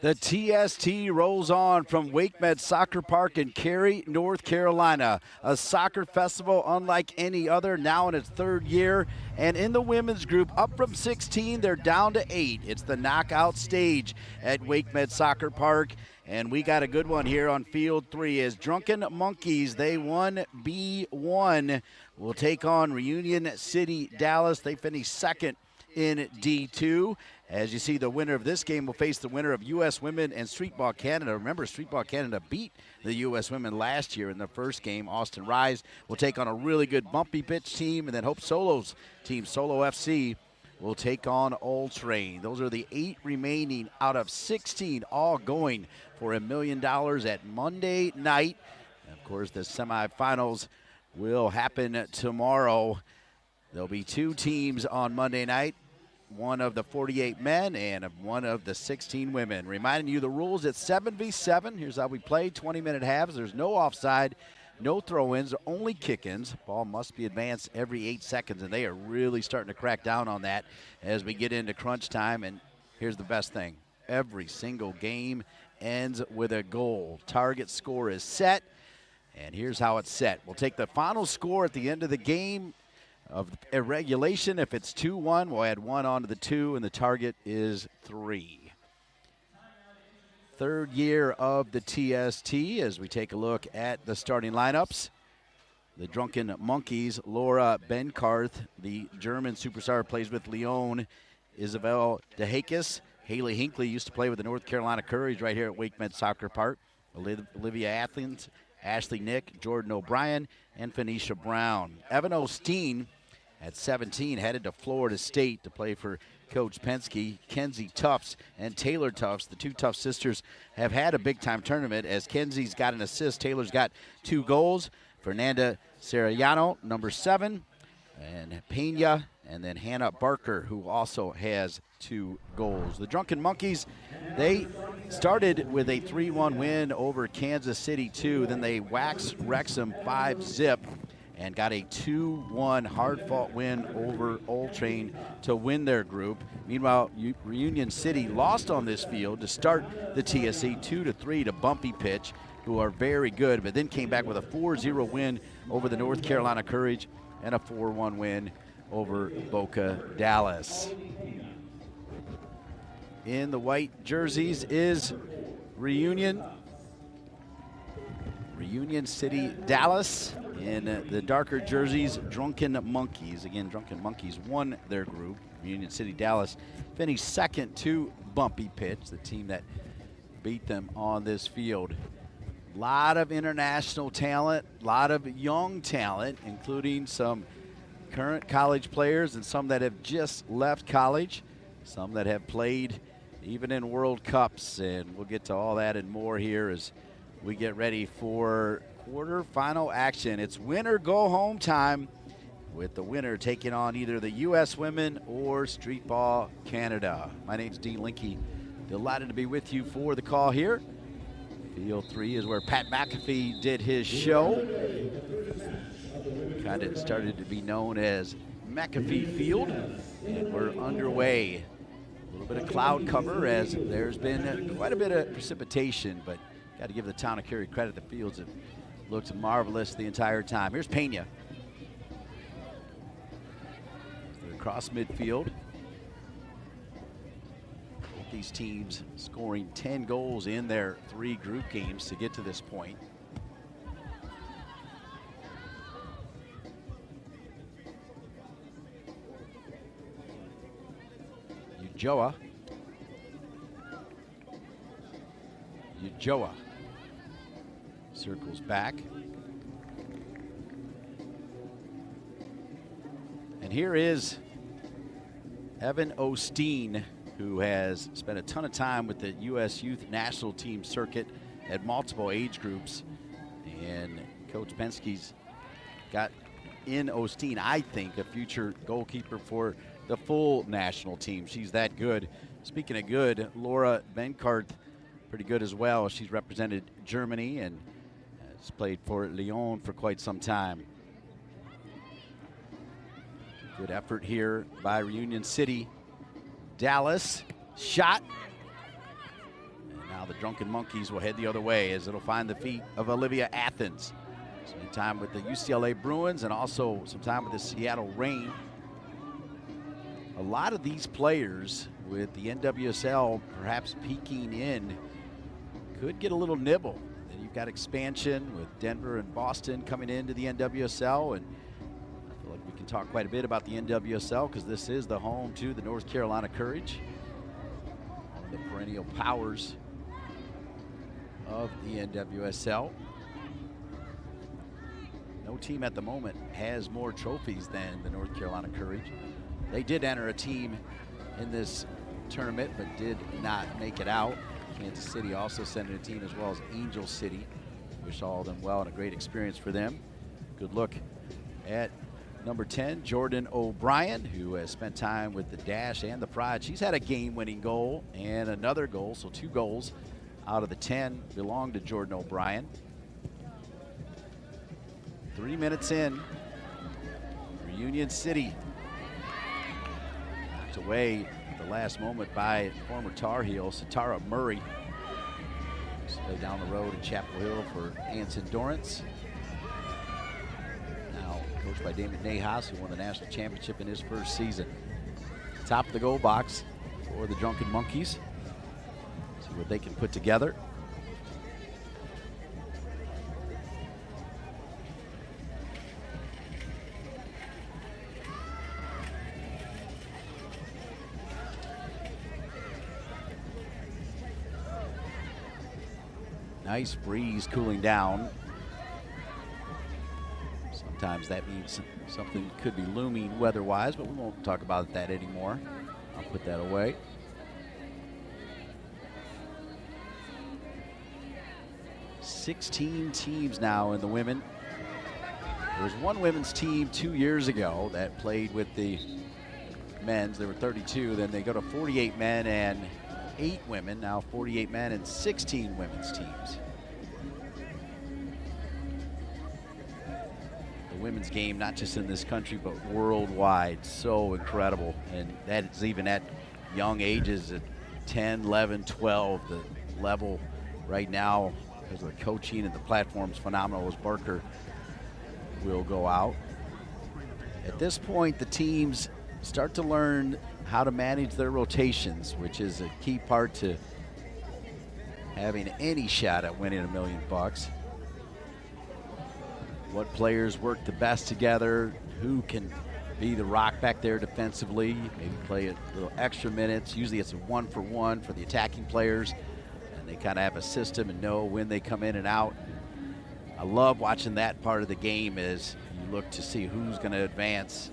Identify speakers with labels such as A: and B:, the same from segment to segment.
A: The TST rolls on from WakeMed Soccer Park in Cary, North Carolina. A soccer festival unlike any other, now in its third year. And in the women's group, up from 16, they're down to 8. It's the knockout stage at WakeMed Soccer Park. And we got a good one here on Field 3 as Drunken Monkeys, they won B1, will take on Reunion City Dallas. They finished second in D2. As you see, the winner of this game will face the winner of U.S. Women and Streetball Canada. Remember, Streetball Canada beat the U.S. Women last year in the first game. Austin Rise will take on a really good bumpy pitch team, and then Hope Solo's team, Solo FC, will take on All Train. Those are the 8 remaining out of 16, all going for $1 million at Monday night. And of course, the semifinals will happen tomorrow. There'll be 2 teams on Monday night, one of the 48 men and one of the 16 women. Reminding you the rules, it's 7v7. Here's how we play, 20-minute halves. There's no offside, no throw-ins, only kick-ins. Ball must be advanced every 8 seconds, and they are really starting to crack down on that as we get into crunch time. And here's the best thing. Every single game ends with a goal. Target score is set, and here's how it's set. We'll take the final score at the end of the game of a regulation. If it's 2-1, we'll add 1 onto the 2, and the target is 3. Third year of the TST as we take a look at the starting lineups. The Drunken Monkeys, Laura Benkarth, the German superstar, plays with Lyon. Isabel DeHakis, Haley Hinckley used to play with the North Carolina Courage right here at WakeMed Soccer Park. Olivia Athens, Ashley Nick, Jordan O'Brien, and Phoenicia Brown. Evan Osteen, at 17, headed to Florida State to play for Coach Penske. Kenzie Tufts and Taylor Tufts, the 2 Tufts sisters, have had a big-time tournament as Kenzie's got an assist. Taylor's got 2 goals. Fernanda Serrano, number 7, and Pena, and then Hannah Barker, who also has 2 goals. The Drunken Monkeys, they started with a 3-1 win over Kansas City 2. Then they waxed Wrexham 5-0 and got a 2-1 hard-fought win over Old Train to win their group. Meanwhile, Reunion City lost on this field to start the TSC 2-3 to Bumpy Pitch, who are very good, but then came back with a 4-0 win over the North Carolina Courage and a 4-1 win over Boca Dallas. In the white jerseys is Reunion City Dallas. In the darker jerseys, Drunken Monkeys. Again, Drunken Monkeys won their group. Reunion City Dallas finished second to Bumpy Pitch, the team that beat them on this field. A lot of international talent, a lot of young talent, including some current college players and some that have just left college, some that have played even in World Cups. And we'll get to all that and more here as we get ready for quarterfinal action. It's win or go home time, with the winner taking on either the U.S. Women or Streetball Canada. My name's Dean Linke. Delighted to be with you for the call here. Field 3 is where Pat McAfee did his show. Kind of started to be known as McAfee Field, and we're underway. A little bit of cloud cover as there's been quite a bit of precipitation, but got to give the town of Cary credit. The fields have looked marvelous the entire time. Here's Pena. Across midfield. Both these teams scoring 10 goals in their 3 group games to get to this point. Ujoa circles back. And here is Evan Osteen, who has spent a ton of time with the U.S. Youth National Team circuit at multiple age groups. And Coach Penske's got in Osteen, I think, a future goalkeeper for the full national team. She's that good. Speaking of good, Laura Benkarth, pretty good as well. She's represented Germany and has played for Lyon for quite some time. Good effort here by Reunion City. Dallas, shot. Now the Drunken Monkeys will head the other way as it'll find the feet of Olivia Athens. Spend time with the UCLA Bruins and also some time with the Seattle Reign. A lot of these players with the NWSL perhaps peeking in could get a little nibble. Then you've got expansion with Denver and Boston coming into the NWSL, and I feel like we can talk quite a bit about the NWSL because this is the home to the North Carolina Courage, one of the perennial powers of the NWSL. No team at the moment has more trophies than the North Carolina Courage. They did enter a team in this tournament, but did not make it out. Kansas City also sent in a team, as well as Angel City. Wish all of them well and a great experience for them. Good look at number 10, Jordan O'Brien, who has spent time with the Dash and the Pride. She's had a game-winning goal and another goal, so 2 goals out of the 10 belong to Jordan O'Brien. 3 minutes in, Union City knocked away at the last moment by former Tar Heel Satara Murray. Stay down the road in Chapel Hill for Anson Dorrance. Now coached by Damon Nahas, who won the national championship in his first season. Top of the goal box for the Drunken Monkeys. See what they can put together. Nice breeze cooling down. Sometimes that means something could be looming weather-wise, but we won't talk about that anymore. I'll put that away. $16 teams now in the women. There was one women's team 2 years ago that played with the men's. There were 32. Then they go to 48 men and 8 women, now 48 men and 16 women's teams. The women's game, not just in this country, but worldwide, so incredible. And that is even at young ages, at 10, 11, 12. The level right now, because of the coaching and the platform's phenomenal, as Barker will go out. At this point, the teams start to learn how to manage their rotations, which is a key part to having any shot at winning $1 million. What players work the best together, who can be the rock back there defensively, maybe play a little extra minutes. Usually it's a 1-for-1 for the attacking players, and they kind of have a system and know when they come in and out. I love watching that part of the game as you look to see who's going to advance.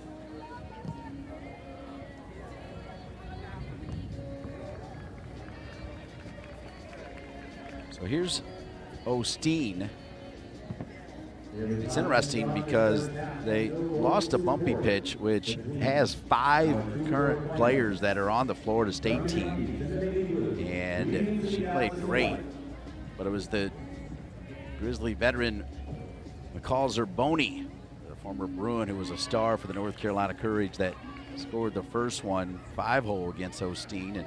A: So here's Osteen. It's interesting because they lost a bumpy pitch, which has 5 current players that are on the Florida State team. And she played great, but it was the Grizzly veteran McCall Zerboni, the former Bruin who was a star for the North Carolina Courage, that scored the first one, 5-hole against Osteen,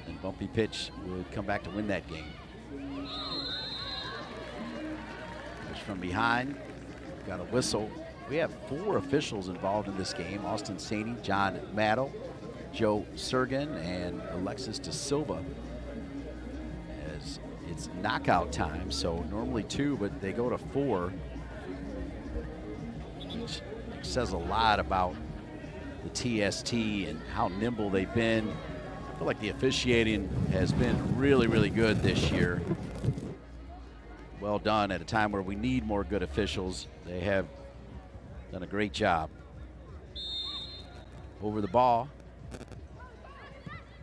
A: and bumpy pitch would come back to win that game. From behind, got a whistle. We have 4 officials involved in this game: Austin Saney, John Maddow, Joe Sergen, and Alexis De Silva. As it's knockout time, so normally 2, but they go to 4, which says a lot about the TST and how nimble they've been. I feel like the officiating has been really, really good this year. Well done at a time where we need more good officials. They have done a great job. Over the ball,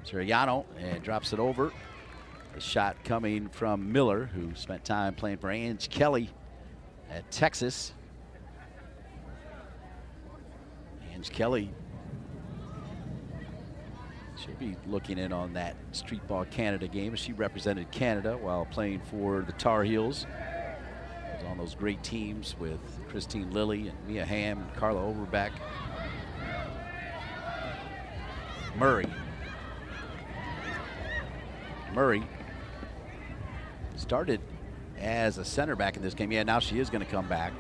A: Siriano, and drops it over. A shot coming from Miller, who spent time playing for Ange Kelly at Texas. Ange Kelly should be looking in on that Street Ball Canada game. She represented Canada while playing for the Tar Heels. Was on those great teams with Christine Lilly and Mia Hamm and Carla Overbeck. Murray started as a center back in this game. Yeah, now she is going to come back.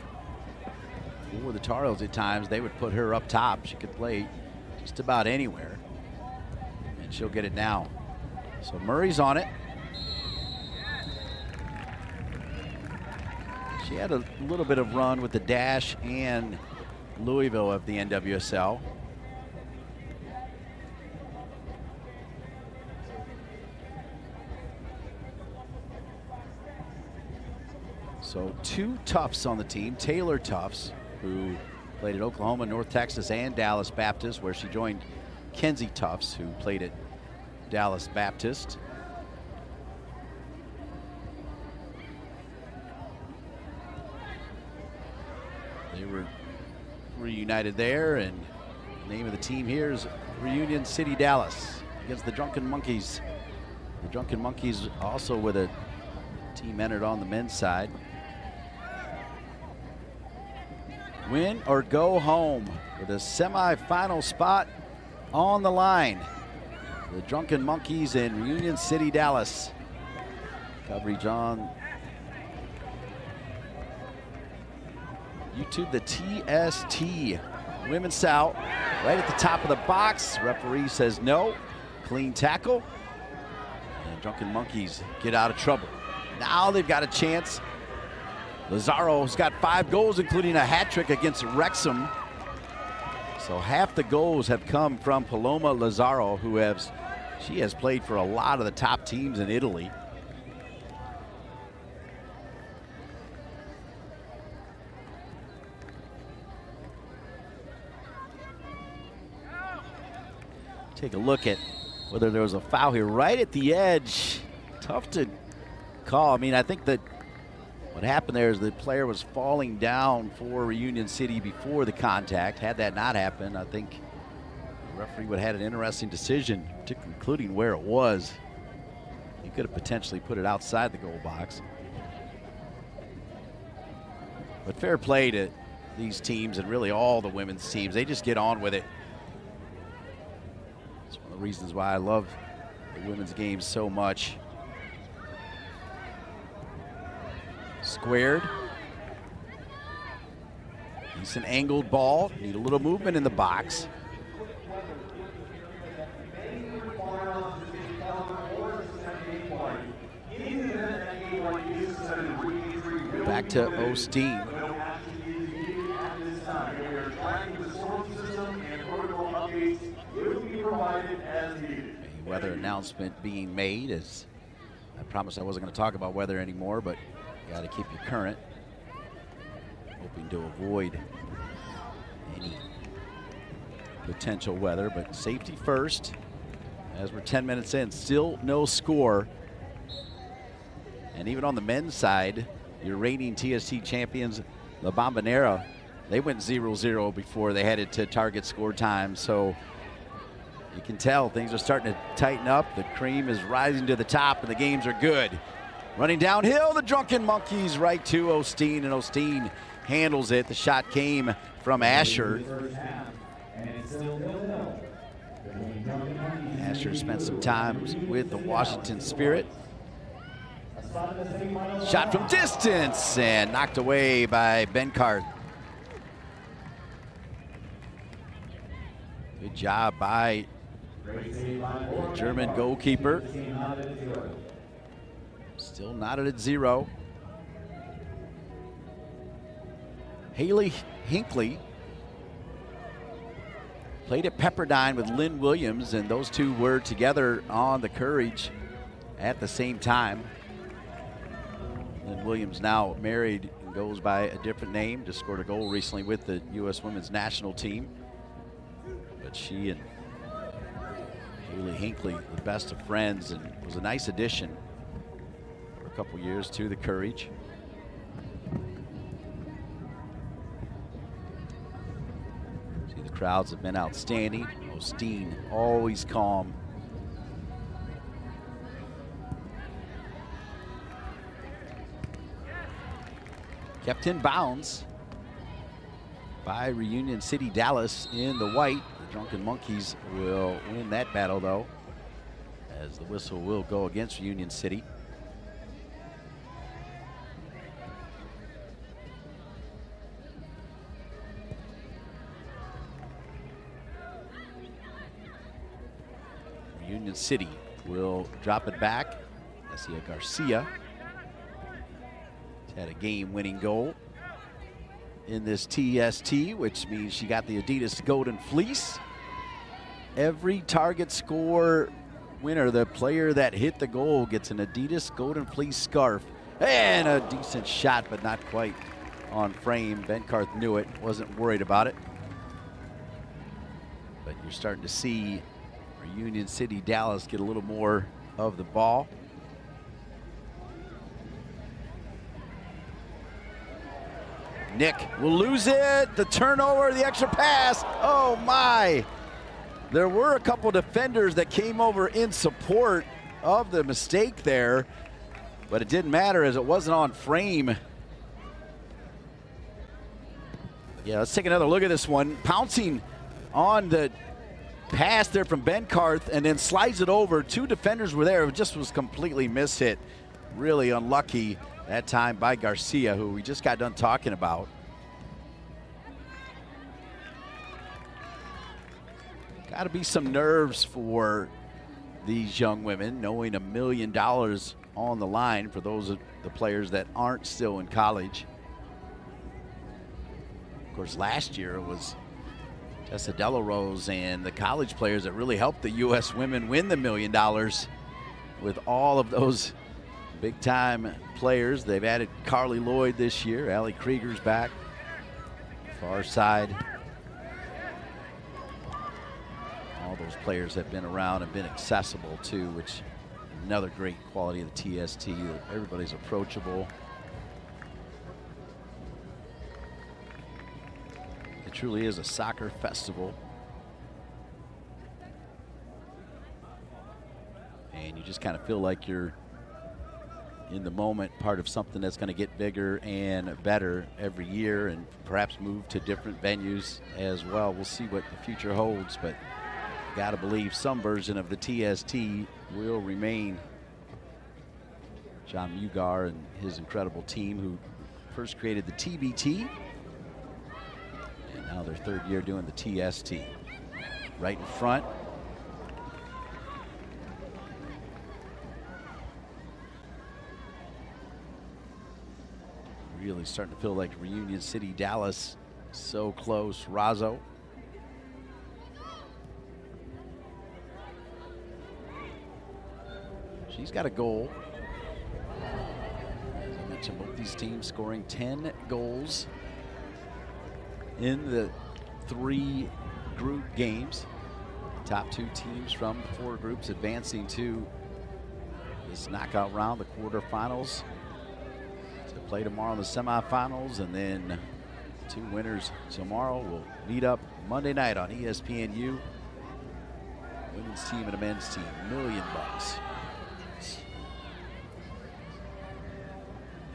A: For the Tar Heels at times, they would put her up top. She could play just about anywhere, and she'll get it now. So Murray's on it. She had a little bit of run with the Dash and Louisville of the NWSL. So two Tufts on the team. Taylor Tufts, who played at Oklahoma, North Texas, and Dallas Baptist, where she joined Kenzie Tufts, who played at Dallas Baptist. They were reunited there, and the name of the team here is Reunion City Dallas against the Drunken Monkeys. The Drunken Monkeys also with a team entered on the men's side. Win or go home with a semi-final spot on the line. The Drunken Monkeys in Reunion City Dallas. Coverage on YouTube, the TST women's foul right at the top of the box. Referee says no. Clean tackle. And Drunken Monkeys get out of trouble. Now they've got a chance. Lazzaro's got 5 goals, including a hat trick against Wrexham. So half the goals have come from Paloma Lazzaro, who she has played for a lot of the top teams in Italy. Take a look at whether there was a foul here right at the edge. Tough to call. I mean, I think that what happened there is the player was falling down for Reunion City before the contact. Had that not happened, I think the referee would have had an interesting decision, including where it was. He could have potentially put it outside the goal box. But fair play to these teams, and really all the women's teams. They just get on with it. It's one of the reasons why I love the women's game so much. Squared. Decent angled ball. Need a little movement in the box. Back to Osteen. A weather announcement being made, as I promised I wasn't going to talk about weather anymore, but got to keep you current. Hoping to avoid any potential weather, but safety first. As we're 10 minutes in, still no score. And even on the men's side, your reigning TST champions, La Bombonera, they went 0-0 before they headed to target score time. So you can tell things are starting to tighten up. The cream is rising to the top, and the games are good. Running downhill, the Drunken Monkeys right to Osteen, and Osteen handles it. The shot came from Asher. Asher spent some time with the Washington Spirit. Shot from distance and knocked away by Benkart. Good job by the German goalkeeper. Still knotted at 0. Haley Hinckley played at Pepperdine with Lynn Williams, and those two were together on the Courage at the same time. Lynn Williams now married and goes by a different name. Just scored a goal recently with the U.S. women's national team. But she and Haley Hinckley, the best of friends, and was a nice addition for a couple years to the Courage. See, the crowds have been outstanding. Osteen always calm. Kept in bounds by Reunion City Dallas in the white. The Drunken Monkeys will win that battle, though, as the whistle will go against Union City. Union City will drop it back. Garcia Garcia had a game-winning goal in this TST, which means she got the Adidas Golden Fleece. Every target score winner, the player that hit the goal, gets an Adidas Golden Fleece scarf and a decent shot, but not quite on frame. Benkarth knew it, wasn't worried about it. But you're starting to see Union City Dallas get a little more of the ball. Nick will lose it. The turnover, the extra pass. Oh my. There were a couple defenders that came over in support of the mistake there, but it didn't matter as it wasn't on frame. Yeah, let's take another look at this one. Pouncing on the pass there from Benkarth and then slides it over. Two defenders were there. It just was completely mishit. Really unlucky that time by Garcia, who we just got done talking about. Got to be some nerves for these young women, knowing $1 million on the line for those of the players that aren't still in college. Of course, last year it was Tessa Delarose and the college players that really helped the U.S. women win the $1 million with all of those big-time players. They've added Carly Lloyd this year. Allie Krieger's back. Far side. All those players have been around and been accessible too, which another great quality of the TST. Everybody's approachable. It truly is a soccer festival. And you just kind of feel like you're in the moment, part of something that's going to get bigger and better every year and perhaps move to different venues as well. We'll see what the future holds, but got to believe some version of the TST will remain. John Mugar and his incredible team who first created the TBT, and now their third year doing the TST. Right in front. Really starting to feel like Reunion City, Dallas, so close. Razzo. She's got a goal. As I mentioned, both these teams scoring 10 goals in the 3 group games. Top 2 teams from 4 groups advancing to this knockout round, the quarterfinals. To play tomorrow in the semifinals, and then 2 winners tomorrow will meet up Monday night on ESPNU. Women's team and a men's team, $1 million.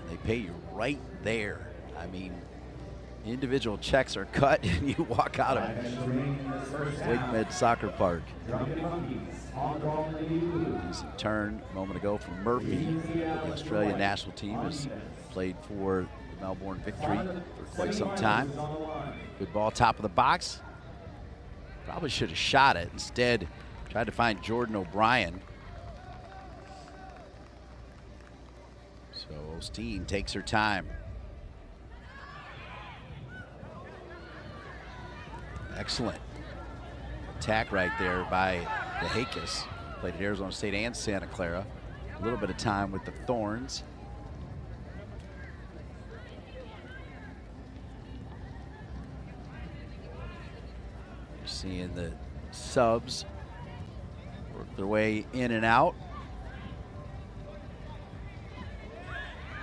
A: And they pay you right there. I mean, individual checks are cut and you walk out of WakeMed Soccer Park. Decent turn a moment ago from Murphy. The Australian national team has played for the Melbourne Victory for quite some time. Good ball, top of the box. Probably should have shot it. Instead, tried to find Jordan O'Brien. So Osteen takes her time. Excellent attack right there by the Hakis. Played at Arizona State and Santa Clara. A little bit of time with the Thorns. You're seeing the subs work their way in and out.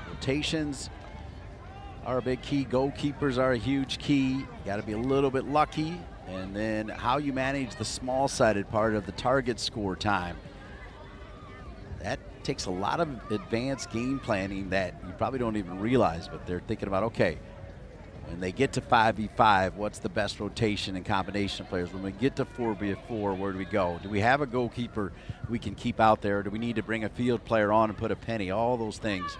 A: Rotations are a big key. Goalkeepers are a huge key. Got to be a little bit lucky. And then how you manage the small-sided part of the target score time. That takes a lot of advanced game planning that you probably don't even realize, but they're thinking about, okay, when they get to 5v5, what's the best rotation and combination of players? When we get to 4v4, where do we go? Do we have a goalkeeper we can keep out there? Do we need to bring a field player on and put a penny? All those things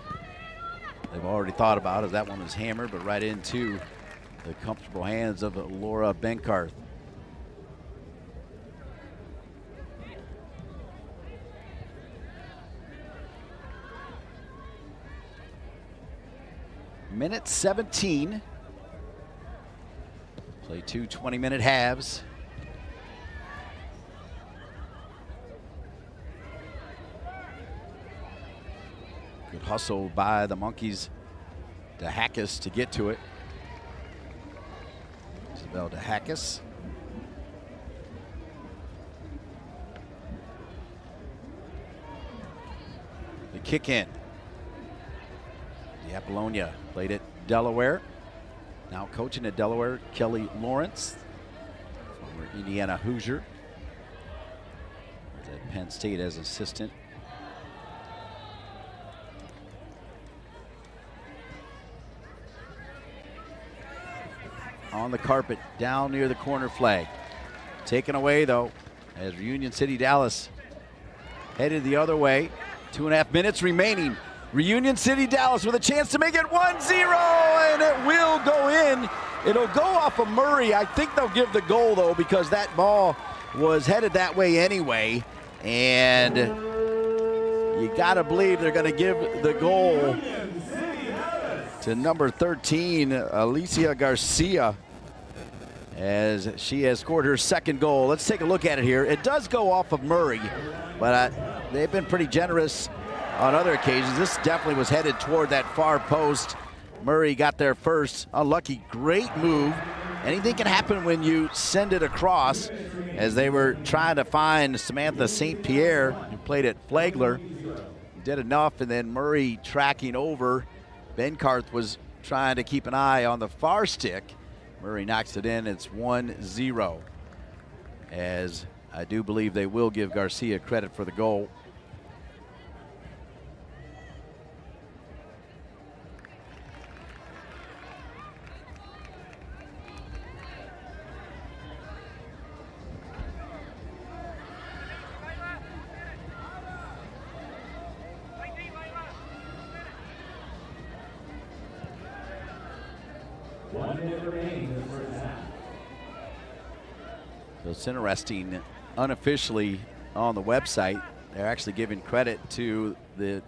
A: they've already thought about, as that one was hammered, but right into the comfortable hands of Laura Benkarth. minute 17. Play two 20-minute halves. Good hustle by the Monkeys. DeHakis to get to it. Isabel DeHakis. The kick in. The Apollonia played at Delaware. Now coaching at Delaware, Kelly Lawrence, former Indiana Hoosier. Was at Penn State as assistant. On the carpet, down near the corner flag. Taken away though, as Reunion City Dallas headed the other way. 2.5 minutes remaining. Reunion City Dallas with a chance to make it 1-0, and it will go in. It'll go off of Murray. I think they'll give the goal though, because that ball was headed that way anyway. And you gotta believe they're gonna give the goal to number 13, Alicia Garcia, as she has scored her second goal. Let's take a look at it here. It does go off of Murray, but they've been pretty generous on other occasions. This definitely was headed toward that far post. Murray got there first. Unlucky, great move. Anything can happen when you send it across, as they were trying to find Samantha St. Pierre, who played at Flagler. Did enough, and then Murray tracking over. Benkarth was trying to keep an eye on the far stick. Murray knocks it in. It's 1-0. As I do believe they will give Garcia credit for the goal. So it's interesting, unofficially on the website, they're actually giving credit to the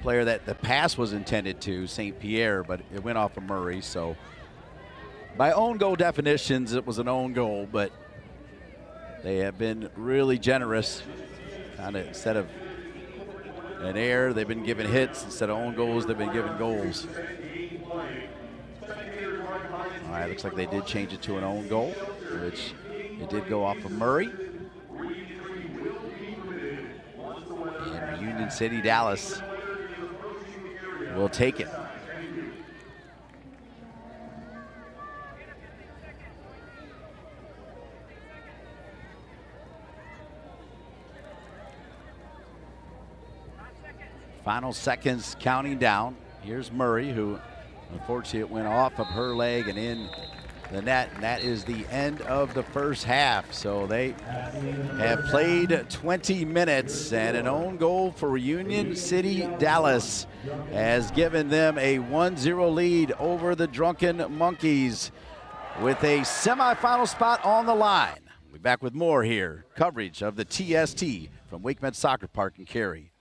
A: player that the pass was intended to, St. Pierre, but it went off of Murray. So by own goal definitions, it was an own goal, but they have been really generous. Kind of, instead of an error, they've been giving hits. Instead of own goals, they've been giving goals. All right, looks like they did change it to an own goal, which it did go off of Murray. And Union City Dallas will take it. Final seconds counting down. Here's Murray, who unfortunately it went off of her leg and in the net, and that is the end of the first half. So they have played 20 minutes, and an own goal for Union City Dallas has given them a 1-0 lead over the Drunken Monkeys with a semifinal spot on the line. We'll be back with more here. Coverage of the TST from WakeMed Soccer Park in Cary.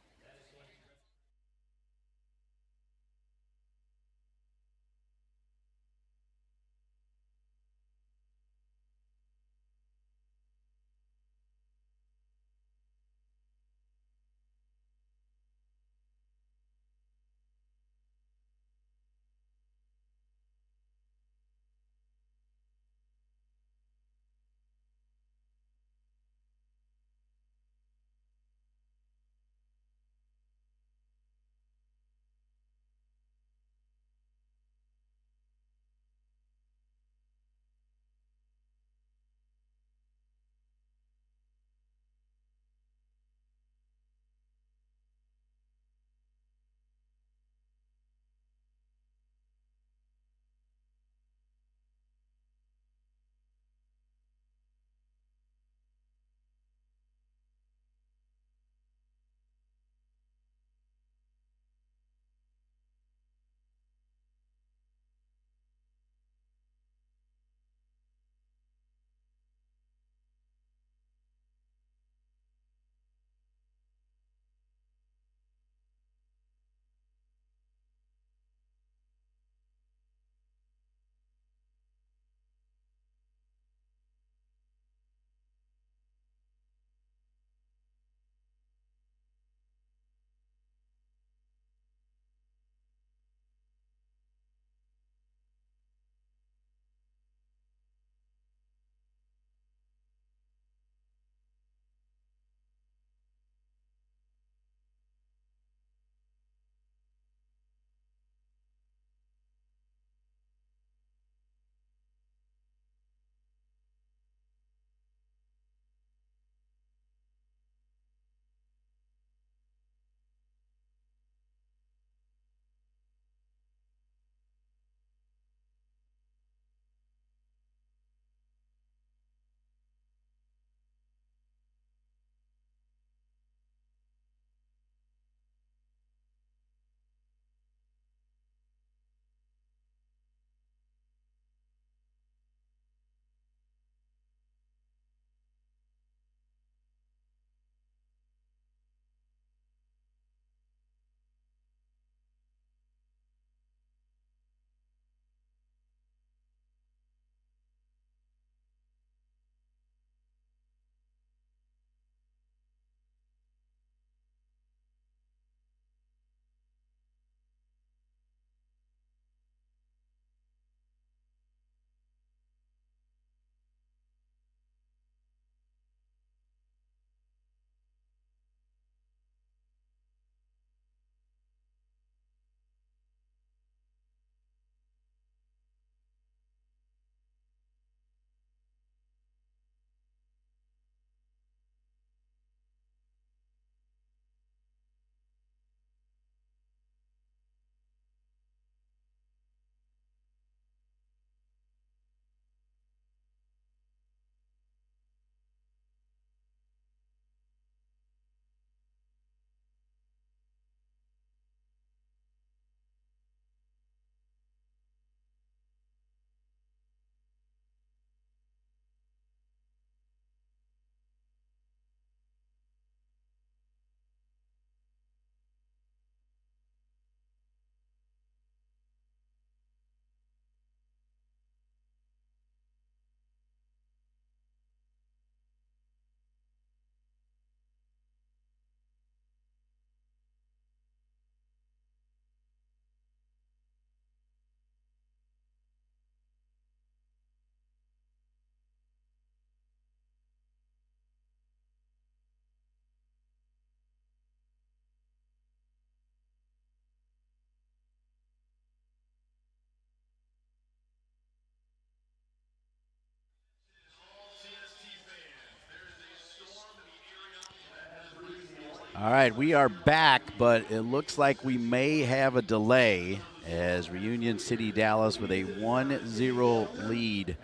A: All right, we are back, but it looks like we may have a delay as Reunion City Dallas with a 1-0 lead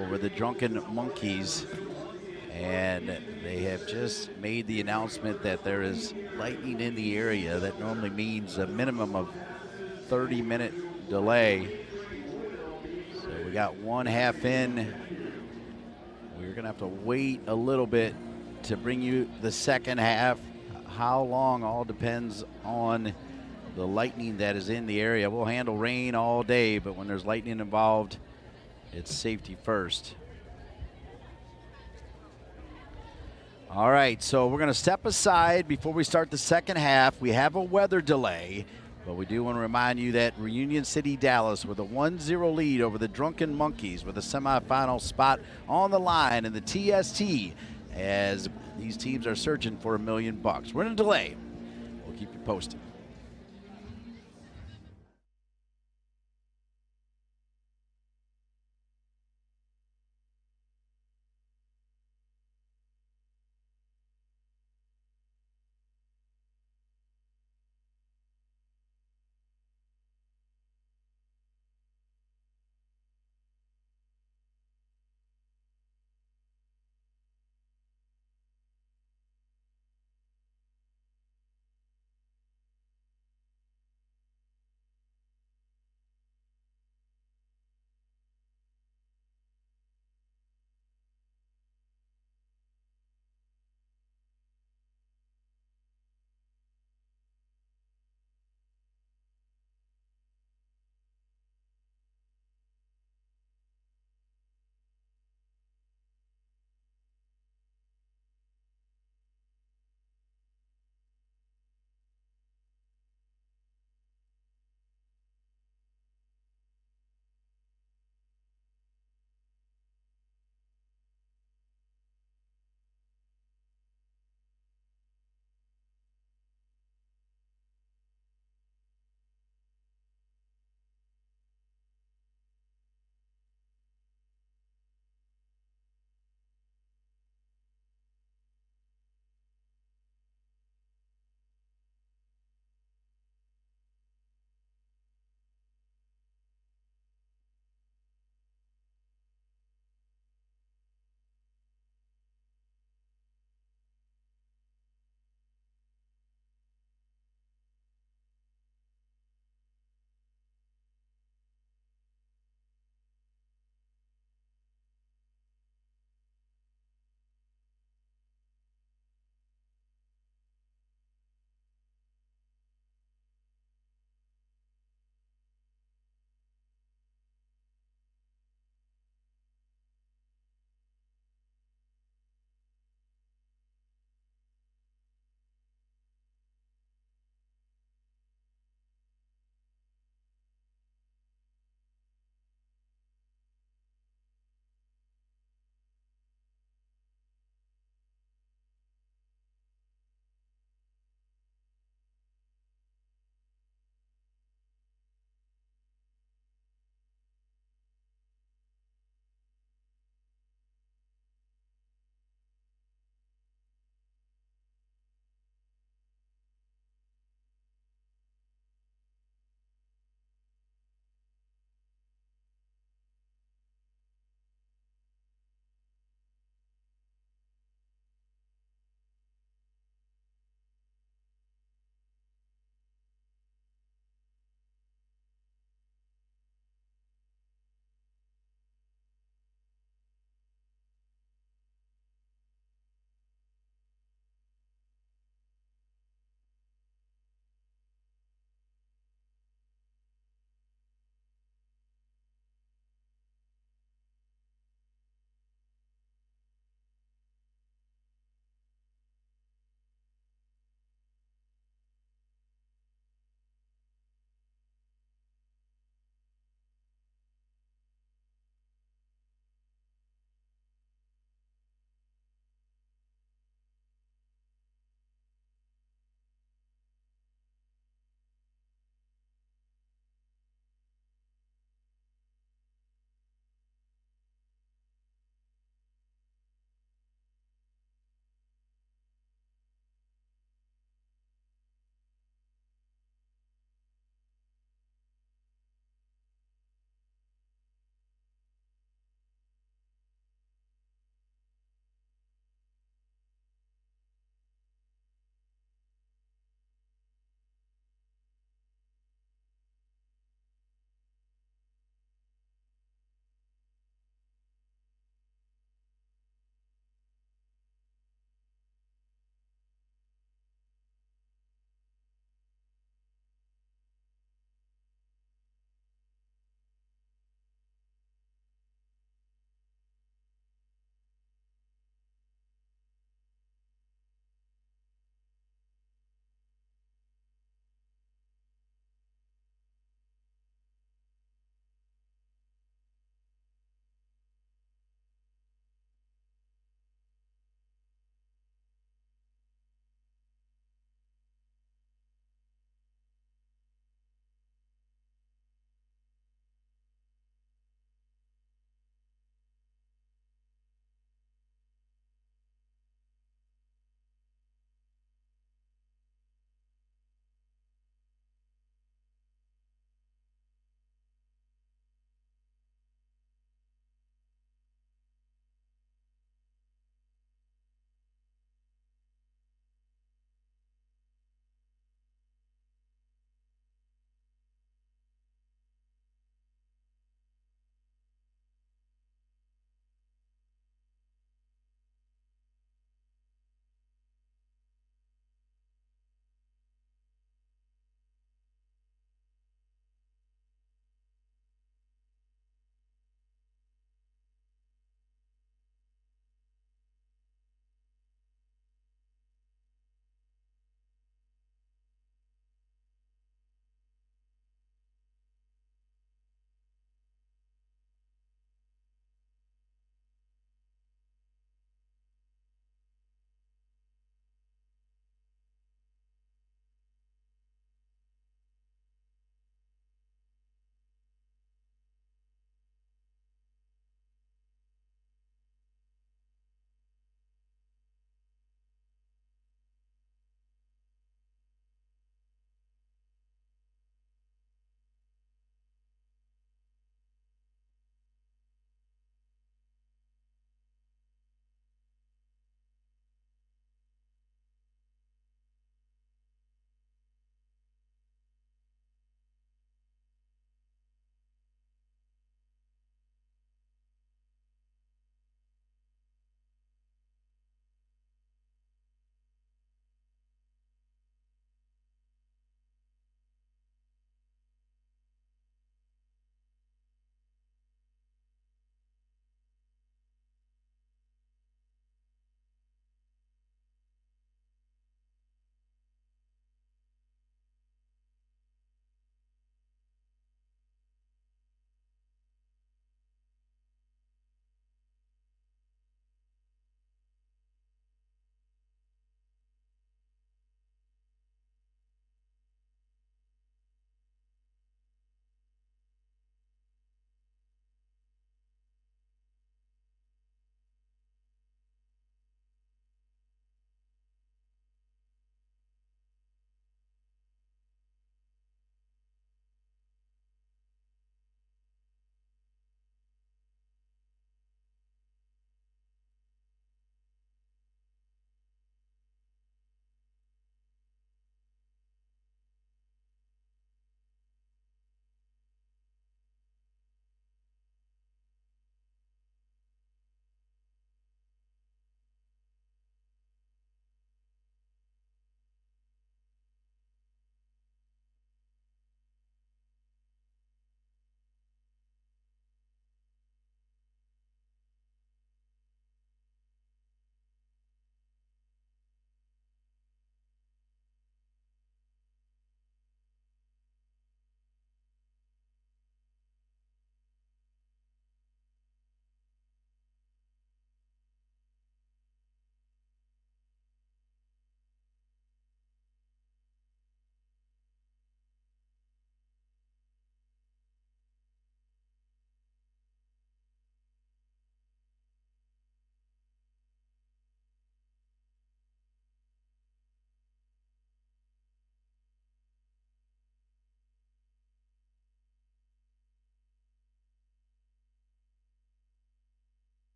A: over the Drunken Monkeys. And they have just made the announcement that there is lightning in the area. That normally means a minimum of 30-minute delay. So we got one half in. We're going to have to wait a little bit to bring you the second half. How long all depends on the lightning that is in the area. We'll handle rain all day, but when there's lightning involved, it's safety first. All right, so we're going to step aside before we start the second half. We have a weather delay, but we do want to remind you that Reunion City Dallas with a 1-0 lead over the Drunken Monkeys with a semifinal spot on the line in the TST as these teams are searching for $1 million. We're in a delay. We'll keep you posted.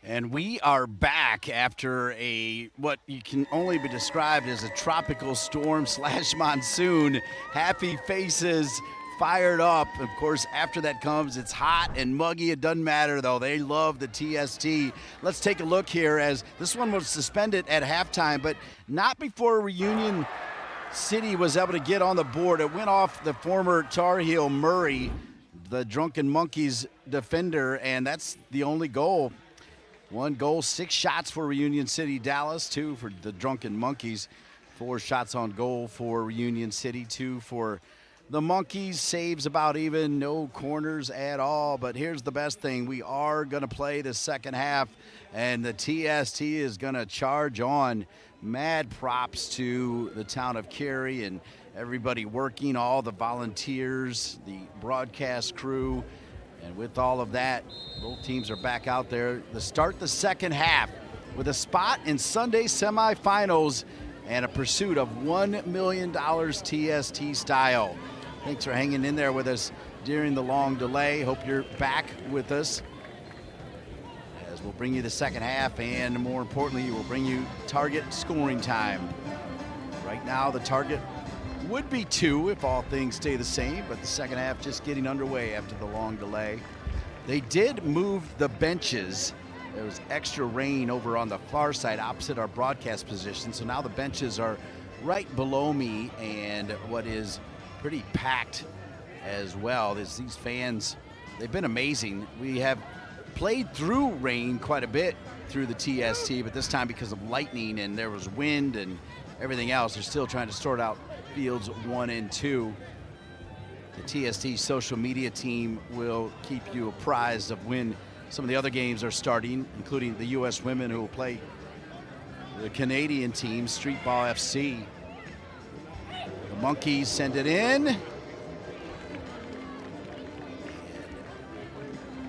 A: And we are back after what you can only be described as a tropical storm / monsoon. Happy faces, fired up. Of course, after that comes, it's hot and muggy. It doesn't matter, though. They love the TST. Let's take a look here, as this one was suspended at halftime, but not before Reunion City was able to get on the board. It went off the former Tar Heel Murray, the Drunken Monkeys defender, and that's the only goal. 1 goal, 6 shots for Reunion City Dallas, 2 for the Drunken Monkeys, 4 shots on goal for Reunion City, 2 for the Monkeys. Saves about even, no corners at all. But here's the best thing. We are going to play the second half, and the TST is going to charge on. Mad props to the town of Cary and everybody working, all the volunteers, the broadcast crew. And with all of that, both teams are back out there to start the second half with a spot in Sunday semifinals and a pursuit of $1 million TST style. Thanks for hanging in there with us during the long delay. Hope you're back with us, as we'll bring you the second half, and more importantly, we'll bring you target scoring time. Right now, the target would be 2 if all things stay the same, but the second half just getting underway after the long delay. They did move the benches. There was extra rain over on the far side opposite our broadcast position, so now the benches are right below me, and what is pretty packed as well. These fans, they've been amazing. We have played through rain quite a bit through the TST, but this time because of lightning and there was wind and everything else, they're still trying to sort out fields 1 and 2. The TST social media team will keep you apprised of when some of the other games are starting, including the U.S. women who will play the Canadian team, Streetball FC. The Monkeys send it in.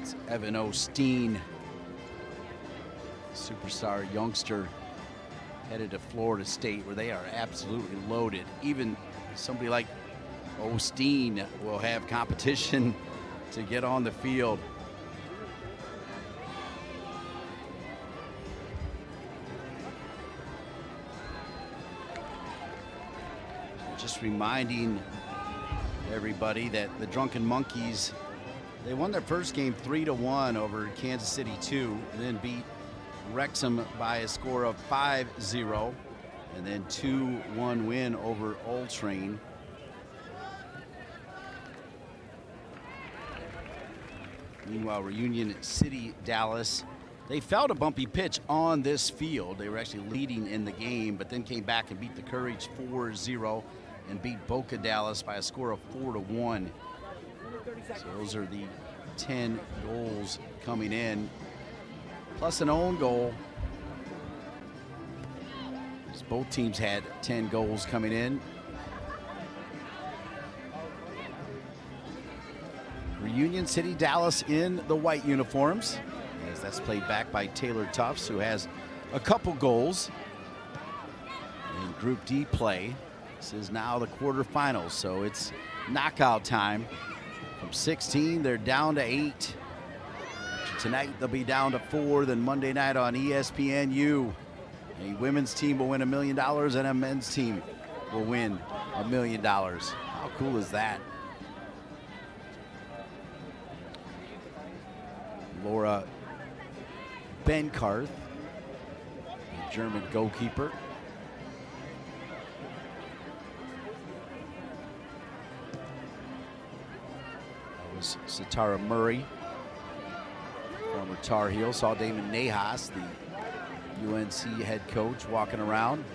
A: It's Evan Osteen, superstar youngster, headed to Florida State, where they are absolutely loaded. Even somebody like Osteen will have competition to get on the field. Just reminding everybody that the Drunken Monkeys, they won their first game 3-1 over Kansas City 2, and then beat Wrexham by a score of 5-0, and then 2-1 win over Old Train. Meanwhile, Reunion City Dallas, they felt a bumpy pitch on this field. They were actually leading in the game, but then came back and beat the Courage 4-0 and beat Boca Dallas by a score of 4-1. So those are the 10 goals coming in, plus an own goal. Both teams had 10 goals coming in. Reunion City Dallas in the white uniforms, as that's played back by Taylor Tufts, who has a couple goals in Group D play. This is now the quarterfinals, so it's knockout time. From 16, they're down to 8. Tonight they'll be down to 4. Then Monday night on ESPNU, a women's team will win $1 million and a men's team will win $1 million. How cool is that? Laura Benkarth, the German goalkeeper. That was Satara Murray, former Tar Heel. Saw Damon Nahas, the UNC head coach, walking around.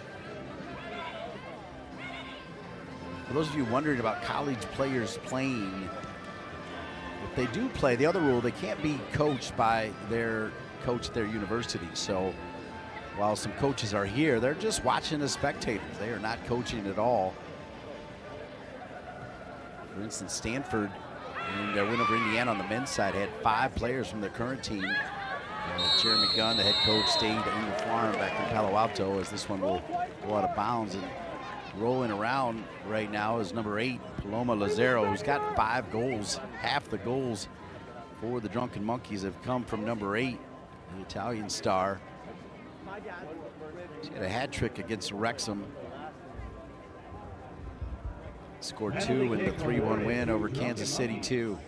A: For those of you wondering about college players playing, if they do play, the other rule, they can't be coached by their coach at their university. So while some coaches are here, they're just watching as spectators. They are not coaching at all. For instance, Stanford, in their win over Indiana on the men's side, had 5 players from their current team. Jeremy Gunn, the head coach, stayed in the farm back in Palo Alto, as this one will go out of bounds. And rolling around right now is number 8, Paloma Lazaro, who's got 5 goals. Half the goals for the Drunken Monkeys have come from number 8. the Italian star. She had a hat trick against Wrexham. Scored 2 in the 3-1 win over Kansas City 2.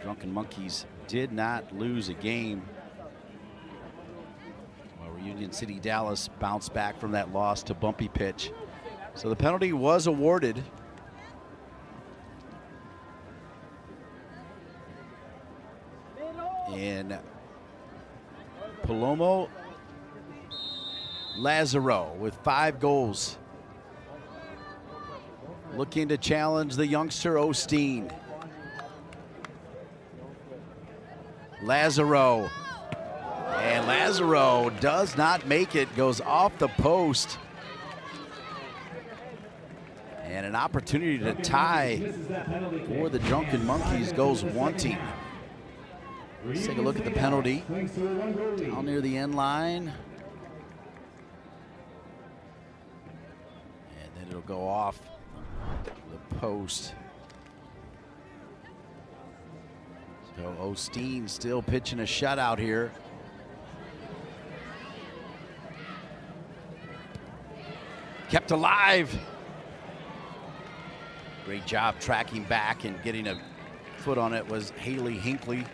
A: Drunken Monkeys did not lose a game. While Union City Dallas bounced back from that loss to Bumpy Pitch. So the penalty was awarded. And Palomo Lazaro with 5 goals. Looking to challenge the youngster Osteen. Lazaro. And Lazaro does not make it, goes off the post. And an opportunity to tie for the Drunken Monkeys goes wanting. Let's take a look at the penalty. Down near the end line. And then it'll go off the post. So Osteen still pitching a shutout here. Kept alive. Great job tracking back and getting a foot on it was Haley Hinckley.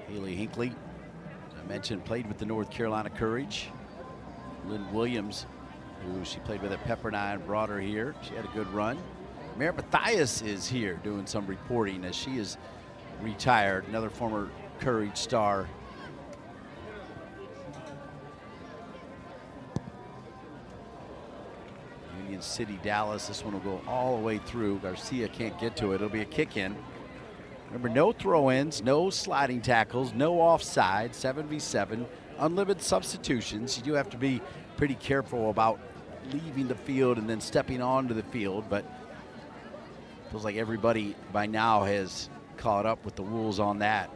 A: Haley Hinckley, as I mentioned, played with the North Carolina Courage. Lynn Williams, who she played with at Pepperdine, brought her here. She had a good run. Merritt Mathias is here doing some reporting as she is retired, another former Courage star. Union City, Dallas, this one will go all the way through. Garcia can't get to it. It'll be a kick in. Remember, no throw-ins, no sliding tackles, no offside, 7v7, unlimited substitutions. You do have to be pretty careful about leaving the field and then stepping onto the field, but feels like everybody by now has caught up with the rules on that.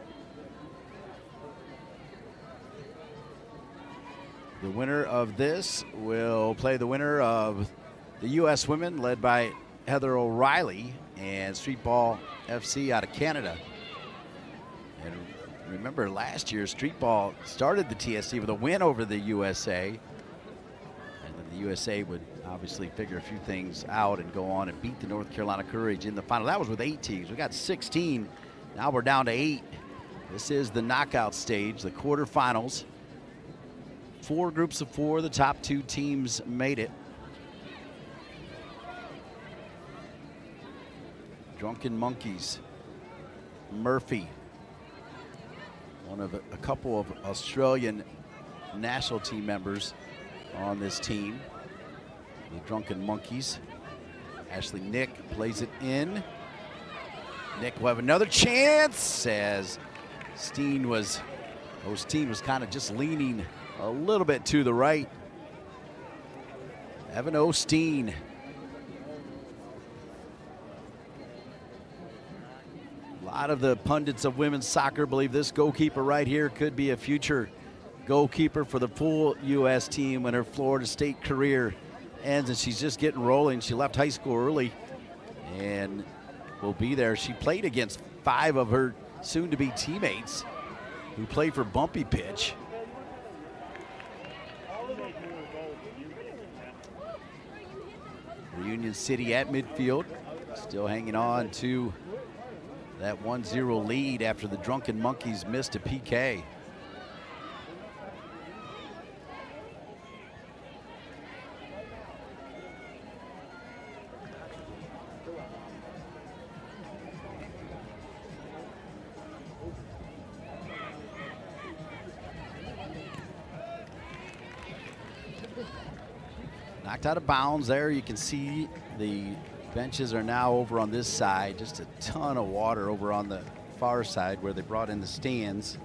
A: The winner of this will play the winner of the U.S. Women, led by Heather O'Reilly, and Street Ball FC out of Canada. And remember, last year Street Ball started the TST with a win over the USA, and then the USA would obviously figure a few things out and go on and beat the North Carolina Courage in the final. That was with 8 teams. We got 16. Now we're down to 8. This is the knockout stage, the quarterfinals. 4 groups of 4. The top 2 teams made it. Drunken Monkeys, Murphy, one of a couple of Australian national team members on this team. The Drunken Monkeys. Ashley Nick plays it in. Nick will have another chance as Osteen was kind of just leaning a little bit to the right. Evan Osteen. A lot of the pundits of women's soccer believe this goalkeeper right here could be a future goalkeeper for the full U.S. team when her Florida State career ends, and she's just getting rolling. She left high school early and will be there. She played against 5 of her soon-to-be teammates who played for Bumpy Pitch. Union City at midfield, still hanging on to that 1-0 lead after the Drunken Monkeys missed a PK. Knocked out of bounds there. You can see the benches are now over on this side. Just a ton of water over on the far side where they brought in the stands.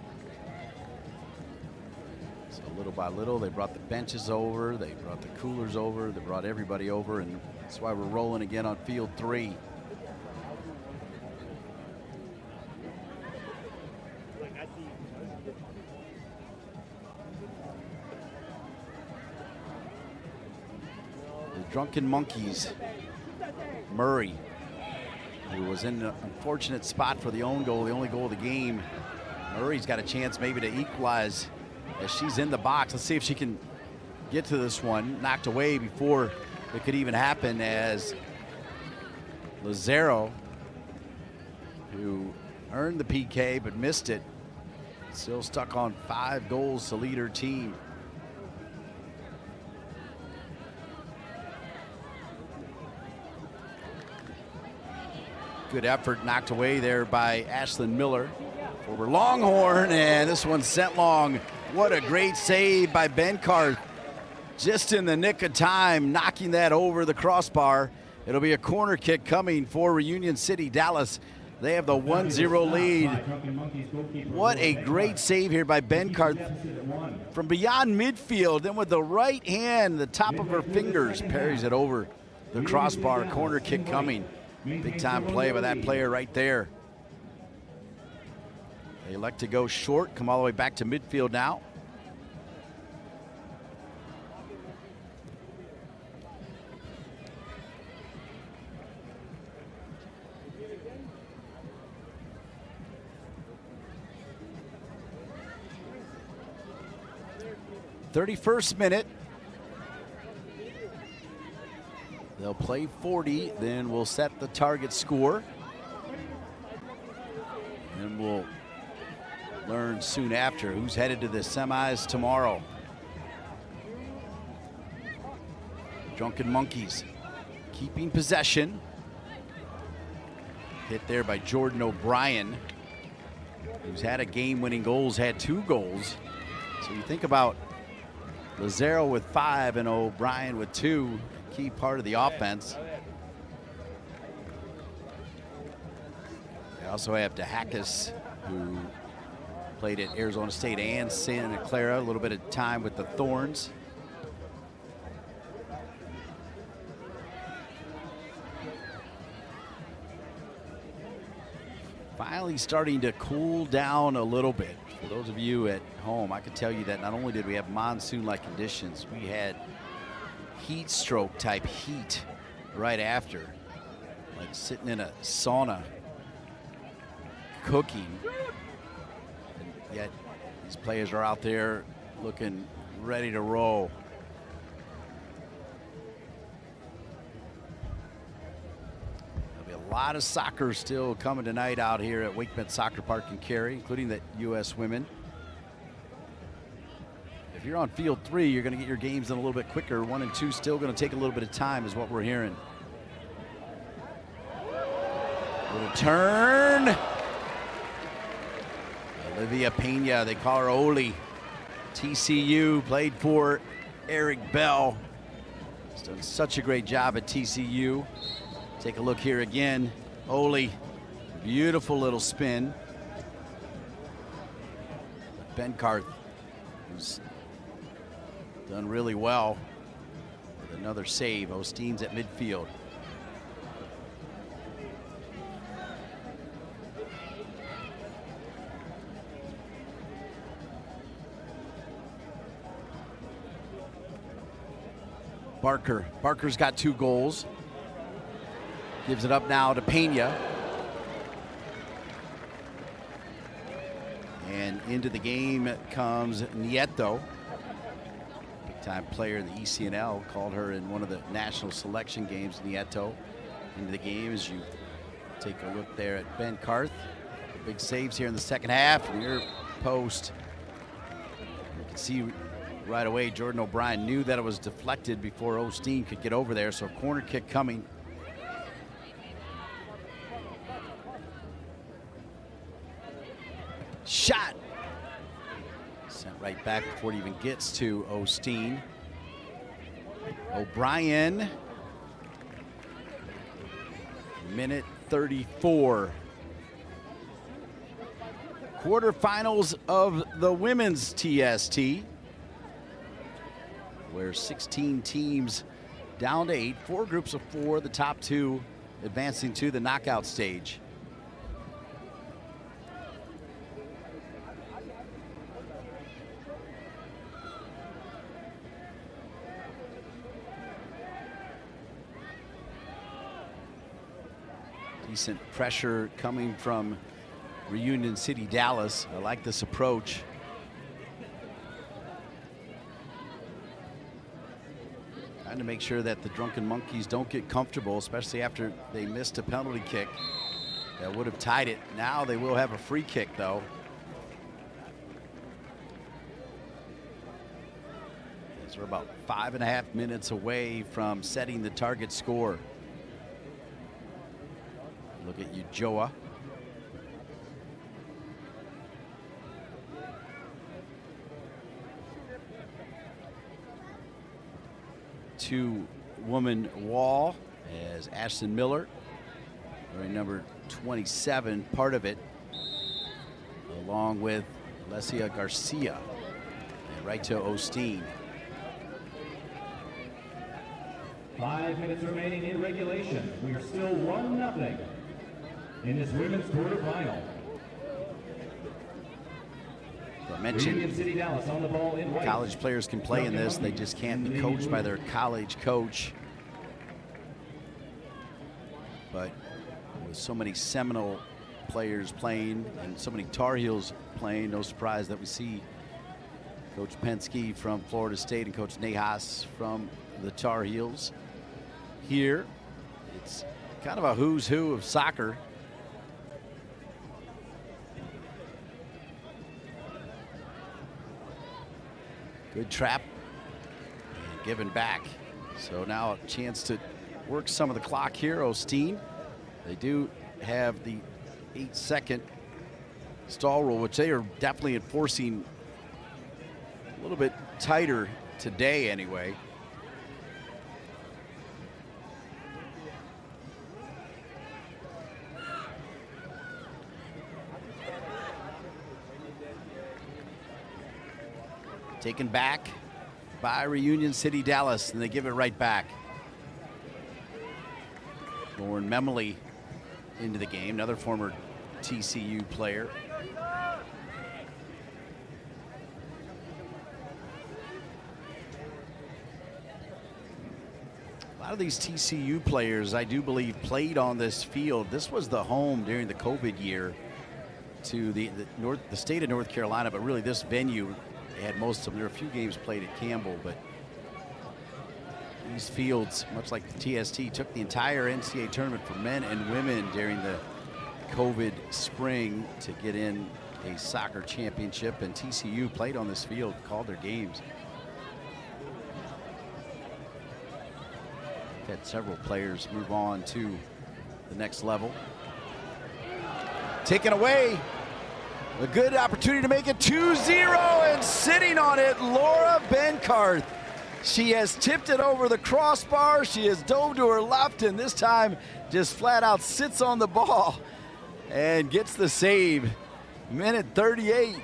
A: So little by little, they brought the benches over, they brought the coolers over, they brought everybody over, and that's why we're rolling again on field 3. Drunken Monkeys. Murray, who was in an unfortunate spot for the own goal, the only goal of the game. Murray's got a chance maybe to equalize as she's in the box. Let's see if she can get to this one. Knocked away before it could even happen as Lazaro, who earned the PK but missed it, still stuck on 5 goals to lead her team. Good effort knocked away there by Ashlyn Miller over Longhorn, and this one sent long. What a great save by Benkart, just in the nick of time, knocking that over the crossbar. It'll be a corner kick coming for Reunion City Dallas. They have the 1-0 lead. What a great save here by Benkart from beyond midfield. Then with the right hand, the top of her fingers, parries it over the crossbar. Corner kick coming. Big time play by that player right there. They elect to go short, come all the way back to midfield now. "31st minute. They'll play 40, then we'll set the target score. And we'll learn soon after who's headed to the semis tomorrow. Drunken Monkeys keeping possession. Hit there by Jordan O'Brien, who's had a game-winning goals, had 2 goals. So you think about Lazaro with 5 and O'Brien with 2, key part of the offense. They also have DeHakis, who played at Arizona State and Santa Clara, a little bit of time with the Thorns. Finally starting to cool down a little bit. For those of you at home, I can tell you that not only did we have monsoon-like conditions, we had heat stroke type heat right after, like sitting in a sauna cooking, and yet these players are out there looking ready to roll. There'll be a lot of soccer still coming tonight out here at WakeMed Soccer Park in Cary, including the U.S. women. If you're on field 3, you're going to get your games in a little bit quicker. 1 and 2 still going to take a little bit of time is what we're hearing. Little turn. Olivia Pena, they call her Oli. TCU, played for Eric Bell. He's done such a great job at TCU. Take a look here again. Oli, beautiful little spin. Benkart, who's done really well with another save. Osteen's at midfield. Barker's got 2 goals. Gives it up now to Pena. And into the game comes Nieto. Big-time player in the ECNL. Called her in one of the national selection games, Nieto. Into the game as you take a look there at Benkart. Big saves here in the second half. Near post. You can see right away Jordan O'Brien knew that it was deflected before Osteen could get over there. So corner kick coming. Shot. Sent right back before it even gets to Osteen. O'Brien. Minute 34. Quarterfinals of the women's TST, where 16 teams down to 8, 4 groups of 4, the top 2 advancing to the knockout stage. Decent pressure coming from Reunion City, Dallas. I like this approach. Trying to make sure that the Drunken Monkeys don't get comfortable, especially after they missed a penalty kick that would have tied it. Now they will have a free kick, though. As we're about 5.5 minutes away from setting the target score. Look at Ujoa. Two-woman wall as Ashton Miller, wearing number 27, part of it, along with Alessia Garcia, and right to Osteen.
B: 5 minutes remaining in regulation. We are still 1-0 in this women's quarterfinal.
A: I mentioned
B: City, Dallas on the ball in white.
A: College players can play in this. They just can't be coached by their college coach. But with so many Seminole players playing and so many Tar Heels playing, no surprise that we see Coach Penske from Florida State and Coach Nahas from the Tar Heels here. It's kind of a who's who of soccer. Good trap and given back. So now a chance to work some of the clock here. Osteen, they do have the 8-second stall rule, which they are definitely enforcing a little bit tighter today anyway. Taken back by Reunion City, Dallas, and they give it right back. Lauren Memley into the game, another former TCU player. A lot of these TCU players, I do believe, played on this field. This was the home during the COVID year to the state of North Carolina, but really this venue had most of them. There were a few games played at Campbell, but these fields, much like the TST, took the entire NCAA tournament for men and women during the COVID spring to get in a soccer championship, and TCU played on this field, called their games. Had several players move on to the next level. Taken away. A good opportunity to make it 2-0, and sitting on it, Laura Benkarth. She has tipped it over the crossbar. She has dove to her left, and this time just flat out sits on the ball and gets the save. Minute 38.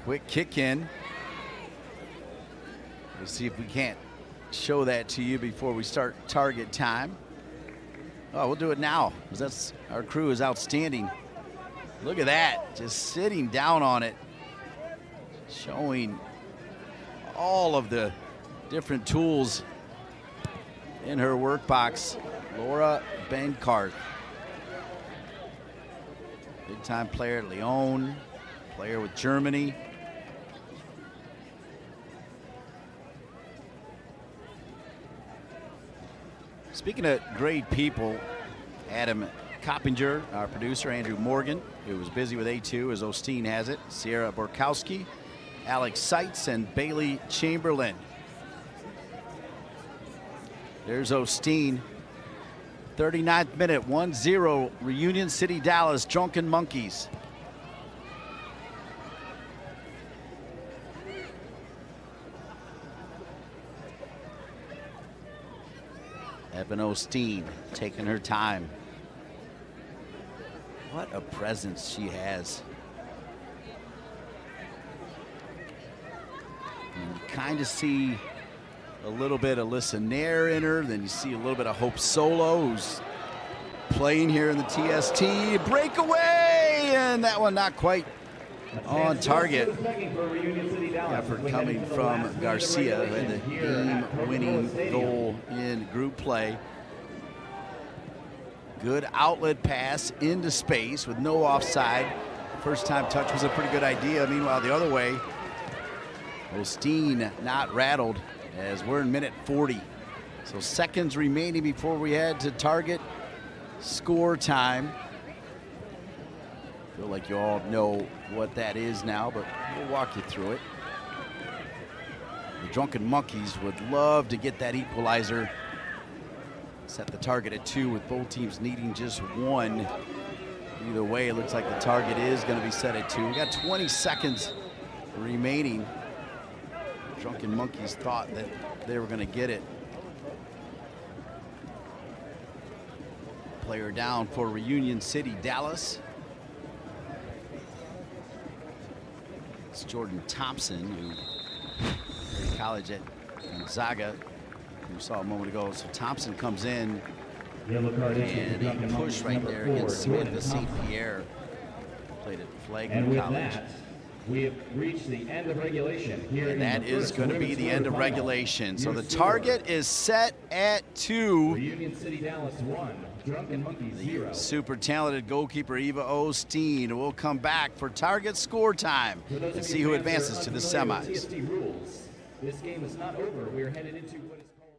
A: Quick kick in. We'll see if we can't show that to you before we start target time. Oh, we'll do it now, because that's, our crew is outstanding. Look at that, just sitting down on it, showing all of the different tools in her work box. Laura Benkarth, big time player at Lyon, player with Germany. Speaking of great people, Adam Coppinger, our producer, Andrew Morgan, who was busy with A2 as Osteen has it, Sierra Borkowski, Alex Seitz, and Bailey Chamberlain. There's Osteen. 39th minute, 1-0, Reunion City, Dallas, Drunken Monkeys. Evan Osteen taking her time. What a presence she has. And you kind of see a little bit of Alyssa Nair in her, then you see a little bit of Hope Solo, who's playing here in the TST. Breakaway, and that one not quite on target. Effort coming from Garcia, who had the game-winning goal in group play. Good outlet pass into space with no offside. First time touch was a pretty good idea. Meanwhile, the other way, Osteen not rattled as we're in minute 40. So seconds remaining before we head to target score time. Feel like you all know what that is now, but we'll walk you through it. The Drunken Monkeys would love to get that equalizer. Set the target at 2 with both teams needing just 1. Either way, it looks like the target is going to be set at 2. We got 20 seconds remaining. Drunken Monkeys thought that they were going to get it. Player down for Reunion City, Dallas. It's Jordan Thompson, who played college at Gonzaga, who we saw a moment ago. So Thompson comes in, and a push right there against Samantha St. Pierre. Played at Flagler College.
B: We have reached the end of regulation here.
A: And that is going to be the end of regulation. So the target is set at 2.
B: Reunion City, Dallas 1. Drunken Monkeys 0.
A: Super talented goalkeeper Eva Osteen will come back for target score time and see who advances to the semis.
B: TST rules. This game is not over. We are headed into what is called.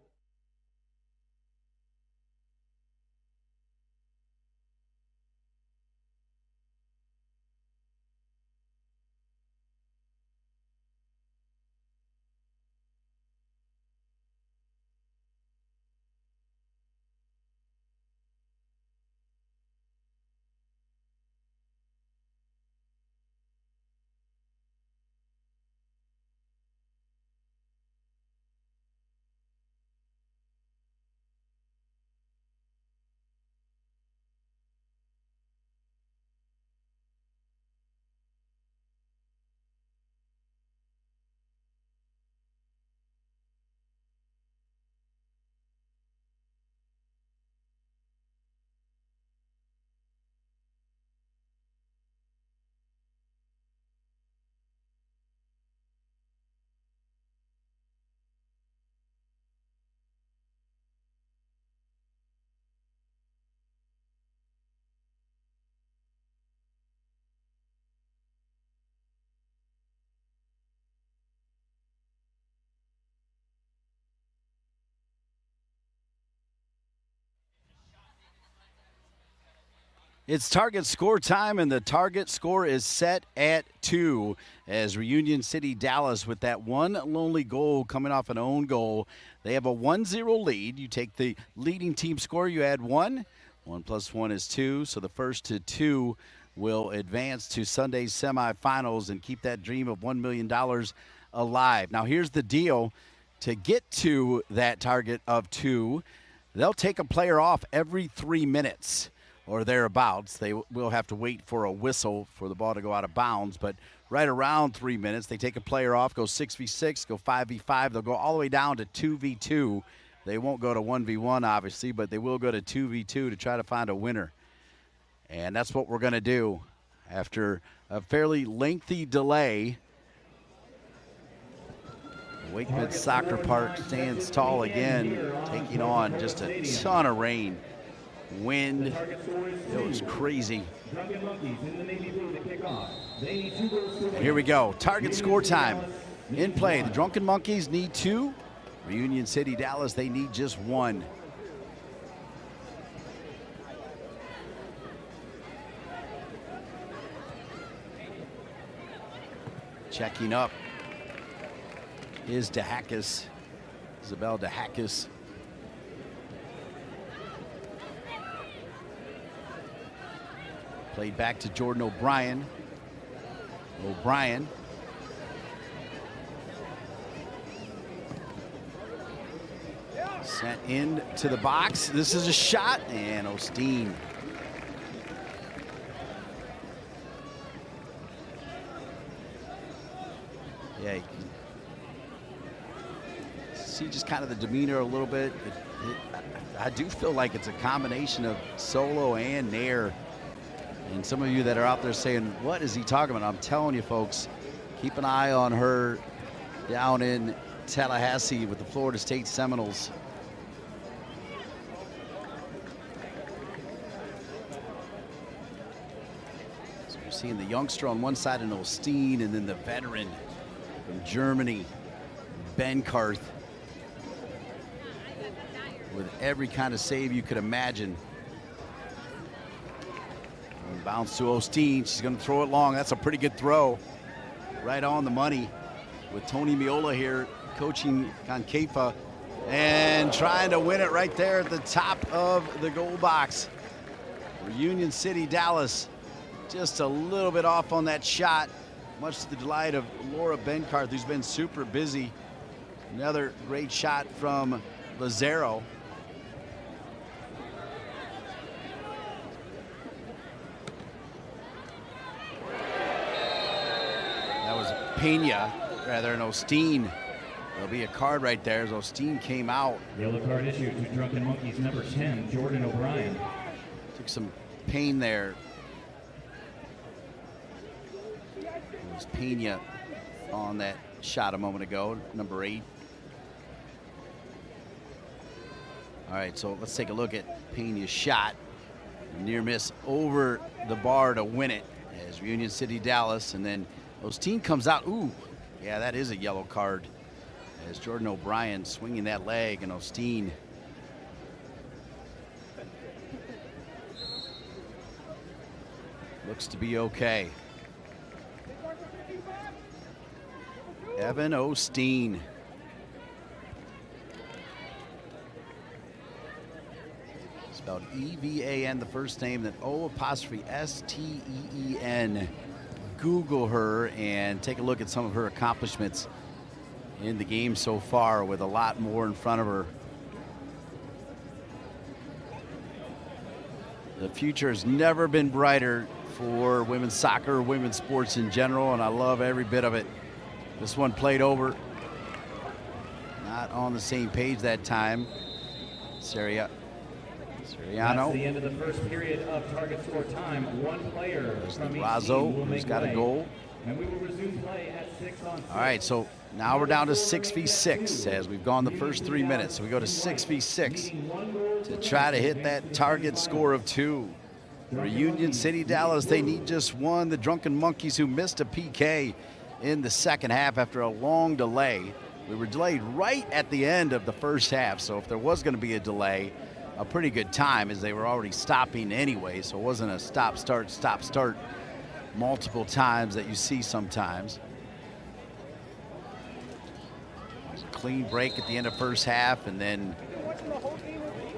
A: It's target score time, and the target score is set at 2 as Reunion City Dallas, with that one lonely goal coming off an own goal. They have a 1-0 lead. You take the leading team score, you add 1. 1 + 1 is 2, so the first to 2 will advance to Sunday's semifinals and keep that dream of $1 million alive. Now here's the deal. To get to that target of 2, they'll take a player off every 3 minutes or thereabouts. They will have to wait for a whistle for the ball to go out of bounds, but right around 3 minutes, they take a player off, go 6v6, go 5v5. They'll go all the way down to 2v2. They won't go to 1v1, obviously, but they will go to 2v2 to try to find a winner. And that's what we're going to do after a fairly lengthy delay. Wakeman Soccer Park stands tall again, taking on just a ton of rain. Wind, it was crazy. And here we go, target score time in play. The Drunken Monkeys need 2. Reunion City Dallas, they need just 1. Checking up is DeHakis, Isabel DeHakis. Played back to Jordan O'Brien. O'Brien. Sent in to the box. This is a shot, and Osteen. Yeah, you can see just kind of the demeanor a little bit. I do feel like it's a combination of Solo and Nair And some of you that are out there saying, what is he talking about? I'm telling you, folks, keep an eye on her down in Tallahassee with the Florida State Seminoles. So we're seeing the youngster on one side in Osteen, and then the veteran from Germany, Benkarth, with every kind of save you could imagine. Bounce to Osteen. She's going to throw it long. That's a pretty good throw. Right on the money with Tony Miola here coaching Conkefa and trying to win it right there at the top of the goal box. For Union City, Dallas, just a little bit off on that shot, much to the delight of Laura Benkarth, who's been super busy. Another great shot from Lazaro. Pena, rather than Osteen. There'll be a card right there as Osteen came out.
B: Yellow card issued to Drunken Monkeys number 10, Jordan O'Brien.
A: Took some pain there. It was Pena on that shot a moment ago, number 8. All right, so let's take a look at Pena's shot. Near miss over the bar to win it as Union City, Dallas, and then Osteen comes out. Ooh, yeah, that is a yellow card as Jordan O'Brien swinging that leg, and Osteen looks to be okay. Evan Osteen. Spelled E-V-A-N, the first name, then O''S-T-E-E-N. Google her and take a look at some of her accomplishments in the game so far, with a lot more in front of her. The future has never been brighter for women's soccer, women's sports in general, and I love every bit of it. This one played over. Not on the same page that time. Siriano.
B: That's the end of the first period of target score time. One player from each team will
A: who's got a goal.
B: And we will resume play at 6-on-6.
A: All right, so now we're down to 6v6 as we've gone the first 3 minutes. So we go to 6v6 to try to hit that target score of 2. For Union City, Dallas, they need just one. The Drunken Monkeys, who missed a PK in the second half after a long delay. We were delayed right at the end of the first half, so if there was going to be a delay, a pretty good time, as they were already stopping anyway, so it wasn't a stop, start multiple times that you see sometimes. It was a clean break at the end of first half, and then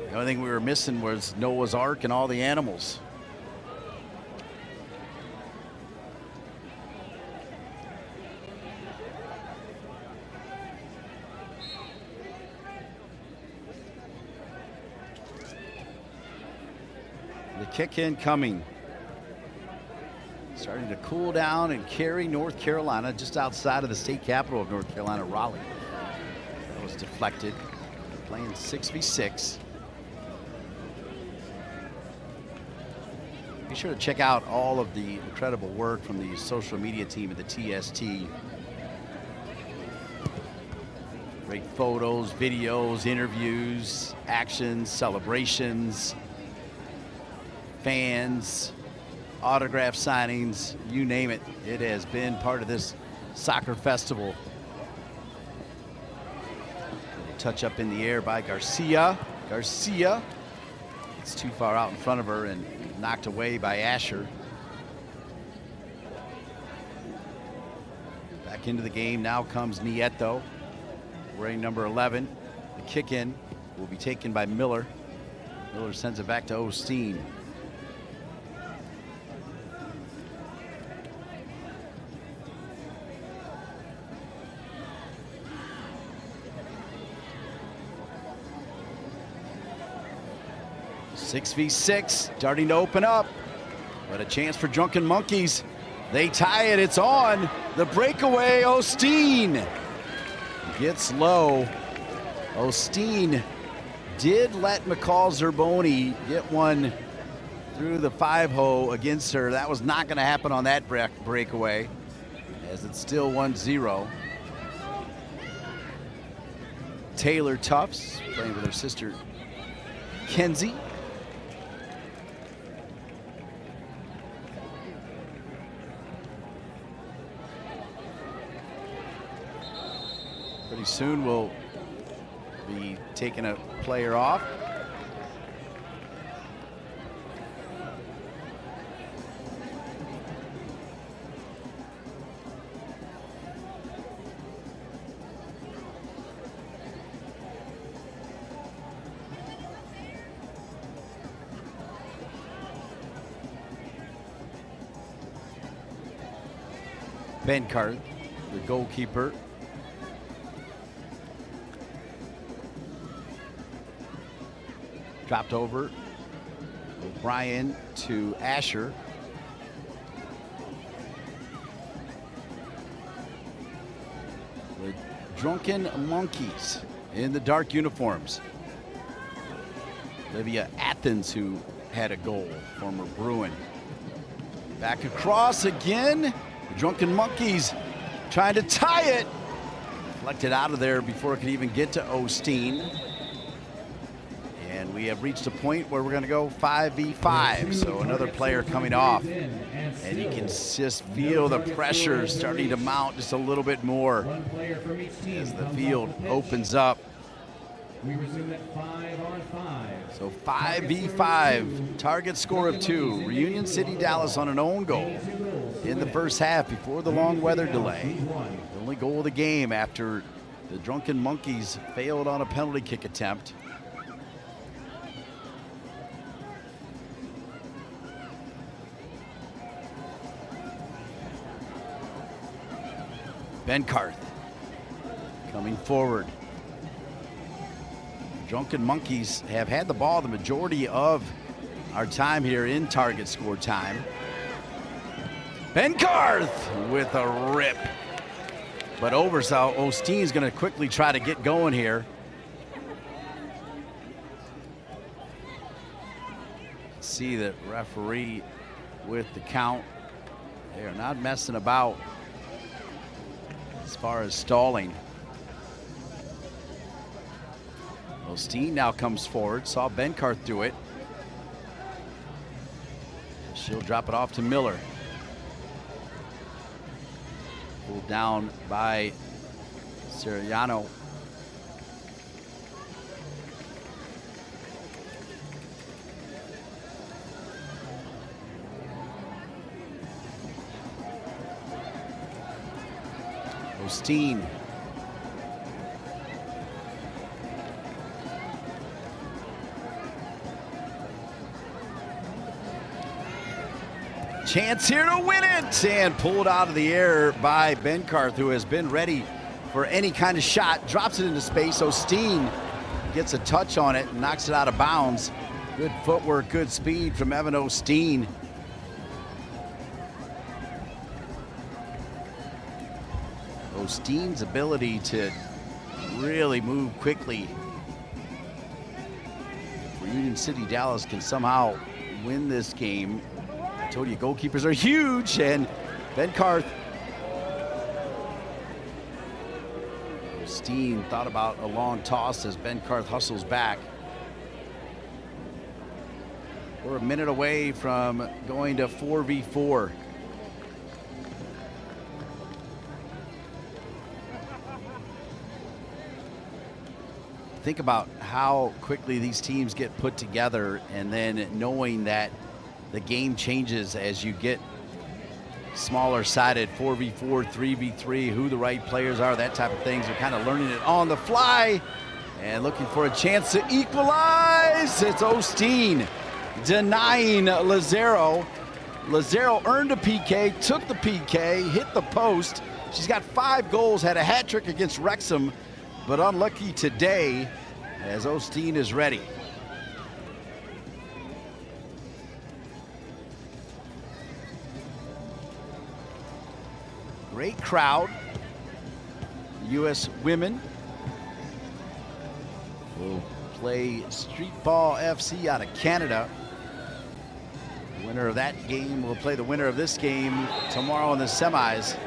A: the only thing we were missing was Noah's Ark and all the animals. The kick in coming. Starting to cool down in Cary, North Carolina, just outside of the state capital of North Carolina, Raleigh. That was deflected. They're playing 6v6. Be sure to check out all of the incredible work from the social media team at the TST. Great photos, videos, interviews, actions, celebrations, fans, autograph signings, you name it. It has been part of this soccer festival. Touch up in the air by Garcia. It's too far out in front of her and knocked away by Asher. Back into the game now comes Nieto, wearing number 11. The kick in will be taken by Miller. Miller sends it back to Osteen. 6v6, starting to open up, but a chance for Drunken Monkeys. They tie it, it's on. The breakaway, Osteen gets low. Osteen did let McCall Zerboni get one threw the 5-hole against her. That was not going to happen on that breakaway, as it's still 1-0. Taylor Tufts playing with her sister Kenzie. Pretty soon we'll be taking a player off. Benkart, the goalkeeper. Dropped over. O'Brien to Asher. The Drunken Monkeys in the dark uniforms. Olivia Athens, who had a goal, former Bruin. Back across again. The Drunken Monkeys trying to tie it. Deflected out of there before it could even get to Osteen. And we have reached a point where we're going to go 5v5. So another player coming off. And you can just feel the pressure starting to mount just a little bit more as the field opens up.
B: We resume at 5-on-5.
A: So 5v5, target score of 2. Reunion City Dallas on an own goal in the first half before the long weather delay. The only goal of the game after the Drunken Monkeys failed on a penalty kick attempt. Benkarth coming forward. Drunken Monkeys have had the ball the majority of our time here in target score time. Benkarth with a rip. But Oversell, Osteen's going to quickly try to get going here. See the referee with the count. They are not messing about as far as stalling. Osteen now comes forward, saw Benkarth do it. She'll drop it off to Miller. Pulled down by Siriano. Osteen. Chance here to win it, and pulled out of the air by Benkarth, who has been ready for any kind of shot. Drops it into space. Osteen gets a touch on it and knocks it out of bounds. Good footwork, good speed from Evan Osteen. Osteen's ability to really move quickly. If Union City Dallas can somehow win this game, I told you goalkeepers are huge, and Benkarth. Osteen thought about a long toss as Benkarth hustles back. We're a minute away from going to 4v4. Think about how quickly these teams get put together, and then knowing that the game changes as you get smaller sided, 4v4, 3v3, who the right players are, that type of things. They're kind of learning it on the fly and looking for a chance to equalize. It's Osteen denying Lazaro. Lazaro earned a PK, took the PK, hit the post. She's got 5 goals, had a hat trick against Wrexham, but unlucky today as Osteen is ready. Great crowd. U.S. women will play Street Ball FC out of Canada. The winner of that game will play the winner of this game tomorrow in the semis.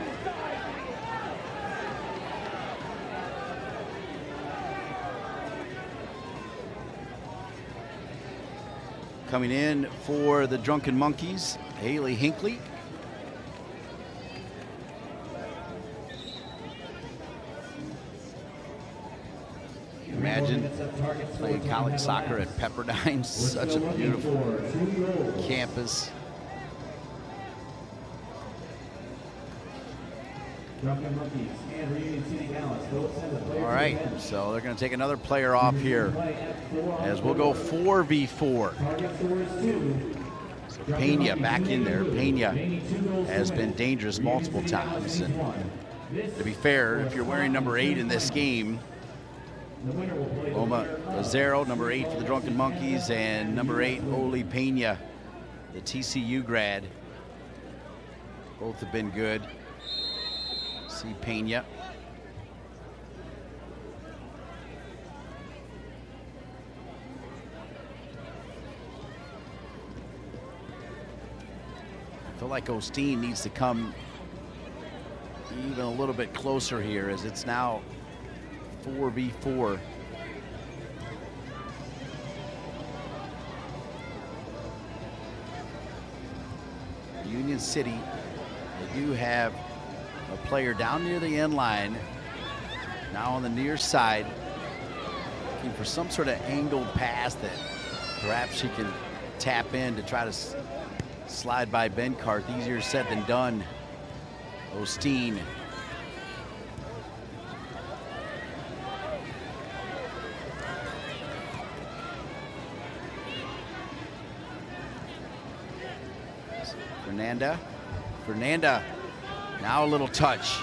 A: Coming in for the Drunken Monkeys, Haley Hinckley. Imagine playing college soccer at Pepperdine, such a beautiful campus. All right, so they're going to take another player off here as we'll go 4v4. So Pena back in there. Pena has been dangerous multiple times. And to be fair, if you're wearing number 8 in this game, Loma Lazaro, number 8 for the Drunken Monkeys, and number 8, Oli Pena, the TCU grad. Both have been good. See Pena. I feel like Osteen needs to come even a little bit closer here, as it's now 4v4. Union City, they do have a player down near the end line, now on the near side, looking for some sort of angled pass that perhaps she can tap in to try to slide by Benkarth. Easier said than done. Osteen. Fernanda, now a little touch.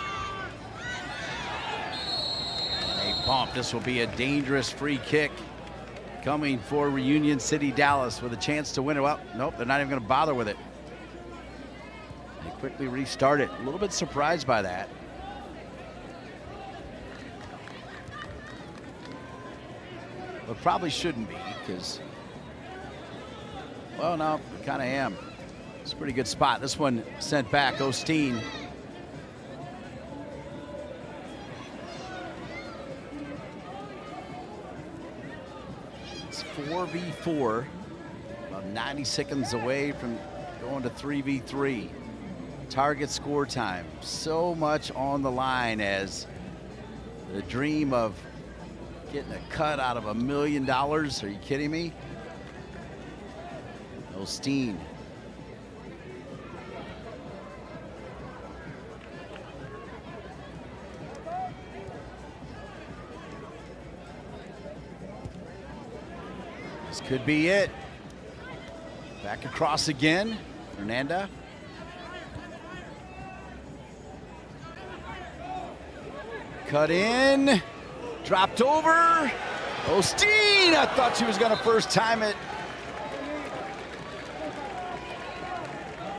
A: And a bump. This will be a dangerous free kick coming for Reunion City Dallas with a chance to win it. Well, nope, they're not even going to bother with it. They quickly restart it. A little bit surprised by that. But probably shouldn't be, because, well, no, I kind of am. It's a pretty good spot. This one sent back. Osteen. It's 4v4. About 90 seconds away from going to 3v3. Target score time. So much on the line, as the dream of getting a cut out of $1 million. Are you kidding me? Osteen. This could be it. Back across again. Fernanda. Cut in. Dropped over. Osteen. I thought she was going to first time it.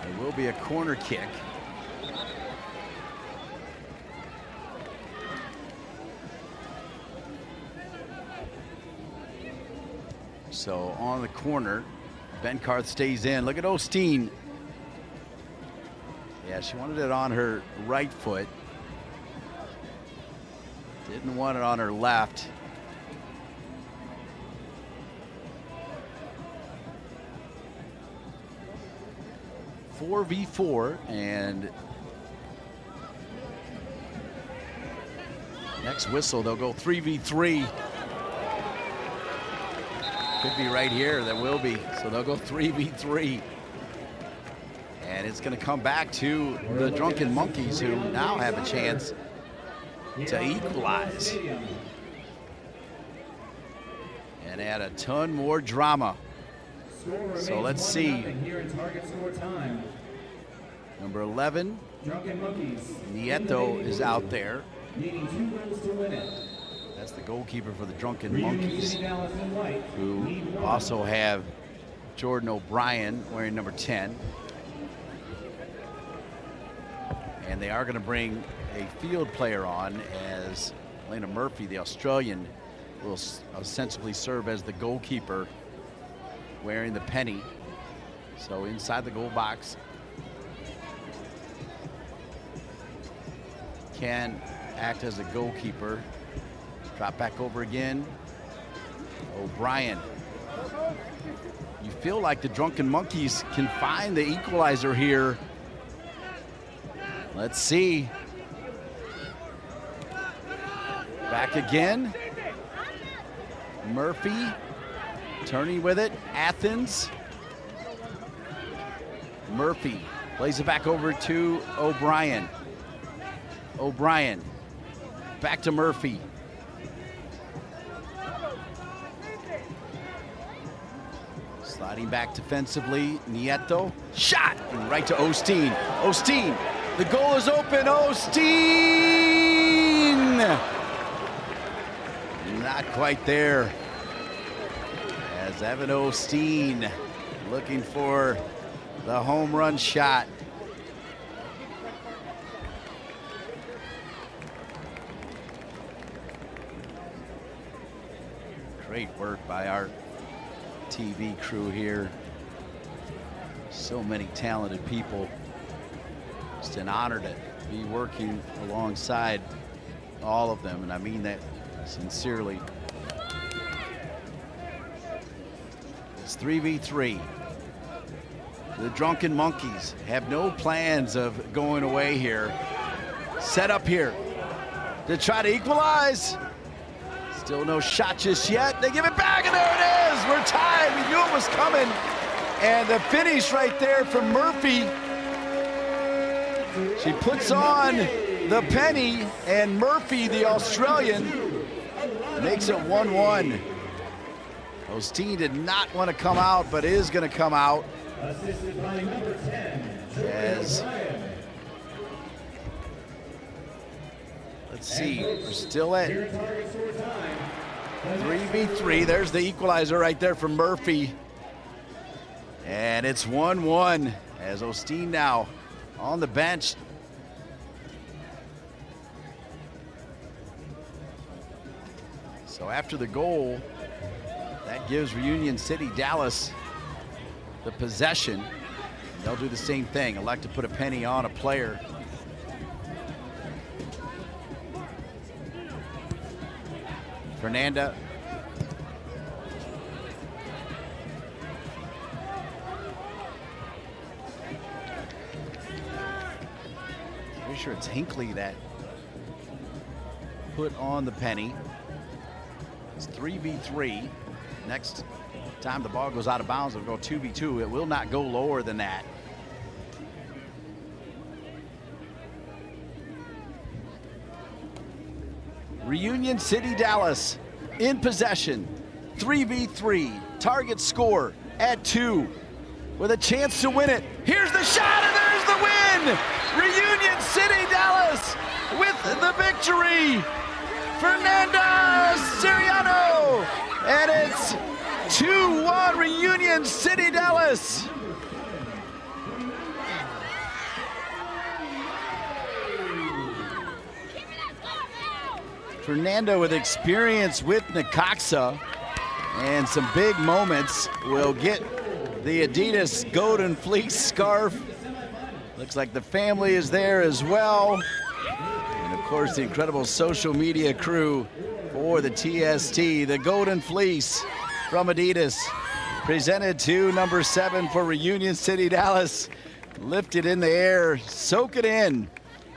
A: There will be a corner kick. So on the corner, Benkarth stays in. Look at Osteen. Yeah, she wanted it on her right foot. Didn't want it on her left. Four v 4, and next whistle they'll go 3v3. Could be right here. There will be. So they'll go 3v3. And it's going to come back to the Drunken Monkeys, who now have a chance to equalize and add a ton more drama. So let's see. Number 11, Nieto, is out there. That's the goalkeeper for the Drunken Monkeys, who also have Jordan O'Brien wearing number 10. And they are going to bring a field player on, as Elena Murphy, the Australian, will ostensibly serve as the goalkeeper, wearing the penny. So inside the goal box. Can act as a goalkeeper. Drop back over again. O'Brien. You feel like the Drunken Monkeys can find the equalizer here. Let's see. Back again. Murphy turning with it. Athens. Murphy plays it back over to O'Brien. O'Brien back to Murphy. Sliding back defensively, Nieto. Shot! And right to Osteen. Osteen, the goal is open. Osteen! Not quite there. As Evan Osteen looking for the home run shot. Great work by our TV crew here. So many talented people. Just an honor to be working alongside all of them, and I mean that sincerely. It's 3v3. The Drunken Monkeys have no plans of going away here. Set up here to try to equalize. Still no shot just yet. They give it back, and there it is. We're tied. We knew it was coming. And the finish right there from Murphy. She puts on the penny, and Murphy, the Australian, makes it 1-1. Osteen did not want to come out, but is going to come out.
B: Assisted by number 10,
A: As let's see, we're still at 3v3. There's the equalizer right there from Murphy. And it's 1-1 as Osteen now on the bench. So after the goal, that gives Reunion City Dallas the possession. They'll do the same thing, elect to put a penny on a player. Fernanda. Pretty sure it's Hinckley that put on the penny. It's 3v3. Next time the ball goes out of bounds, it'll go 2v2. It will not go lower than that. Reunion City Dallas in possession, 3v3. Target score at 2 with a chance to win it. Here's the shot, and there's the win! Reunion City Dallas with the victory. Fernanda Siriano, and it's 2-1 Reunion City Dallas. Fernando with experience with Necaxa and some big moments will get the Adidas Golden Fleece scarf. Looks like the family is there as well. And of course, the incredible social media crew for the TST, the Golden Fleece from Adidas, presented to number 7 for Reunion City Dallas. Lift it in the air, soak it in,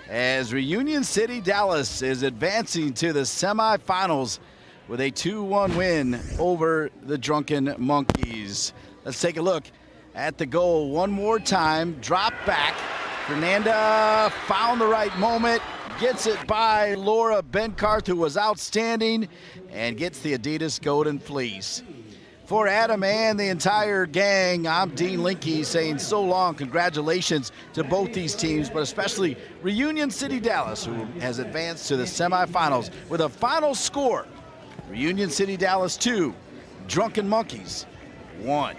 A: as Reunion City Dallas is advancing to the semifinals with a 2-1 win over the Drunken Monkeys. Let's take a look at the goal one more time. Drop back. Fernanda found the right moment, gets it by Laura Benkarth, who was outstanding, and gets the Adidas Golden Fleece. For Adam and the entire gang, I'm Dean Linke saying so long. Congratulations to both these teams, but especially Reunion City Dallas, who has advanced to the semifinals with a final score. Reunion City Dallas 2, Drunken Monkeys 1.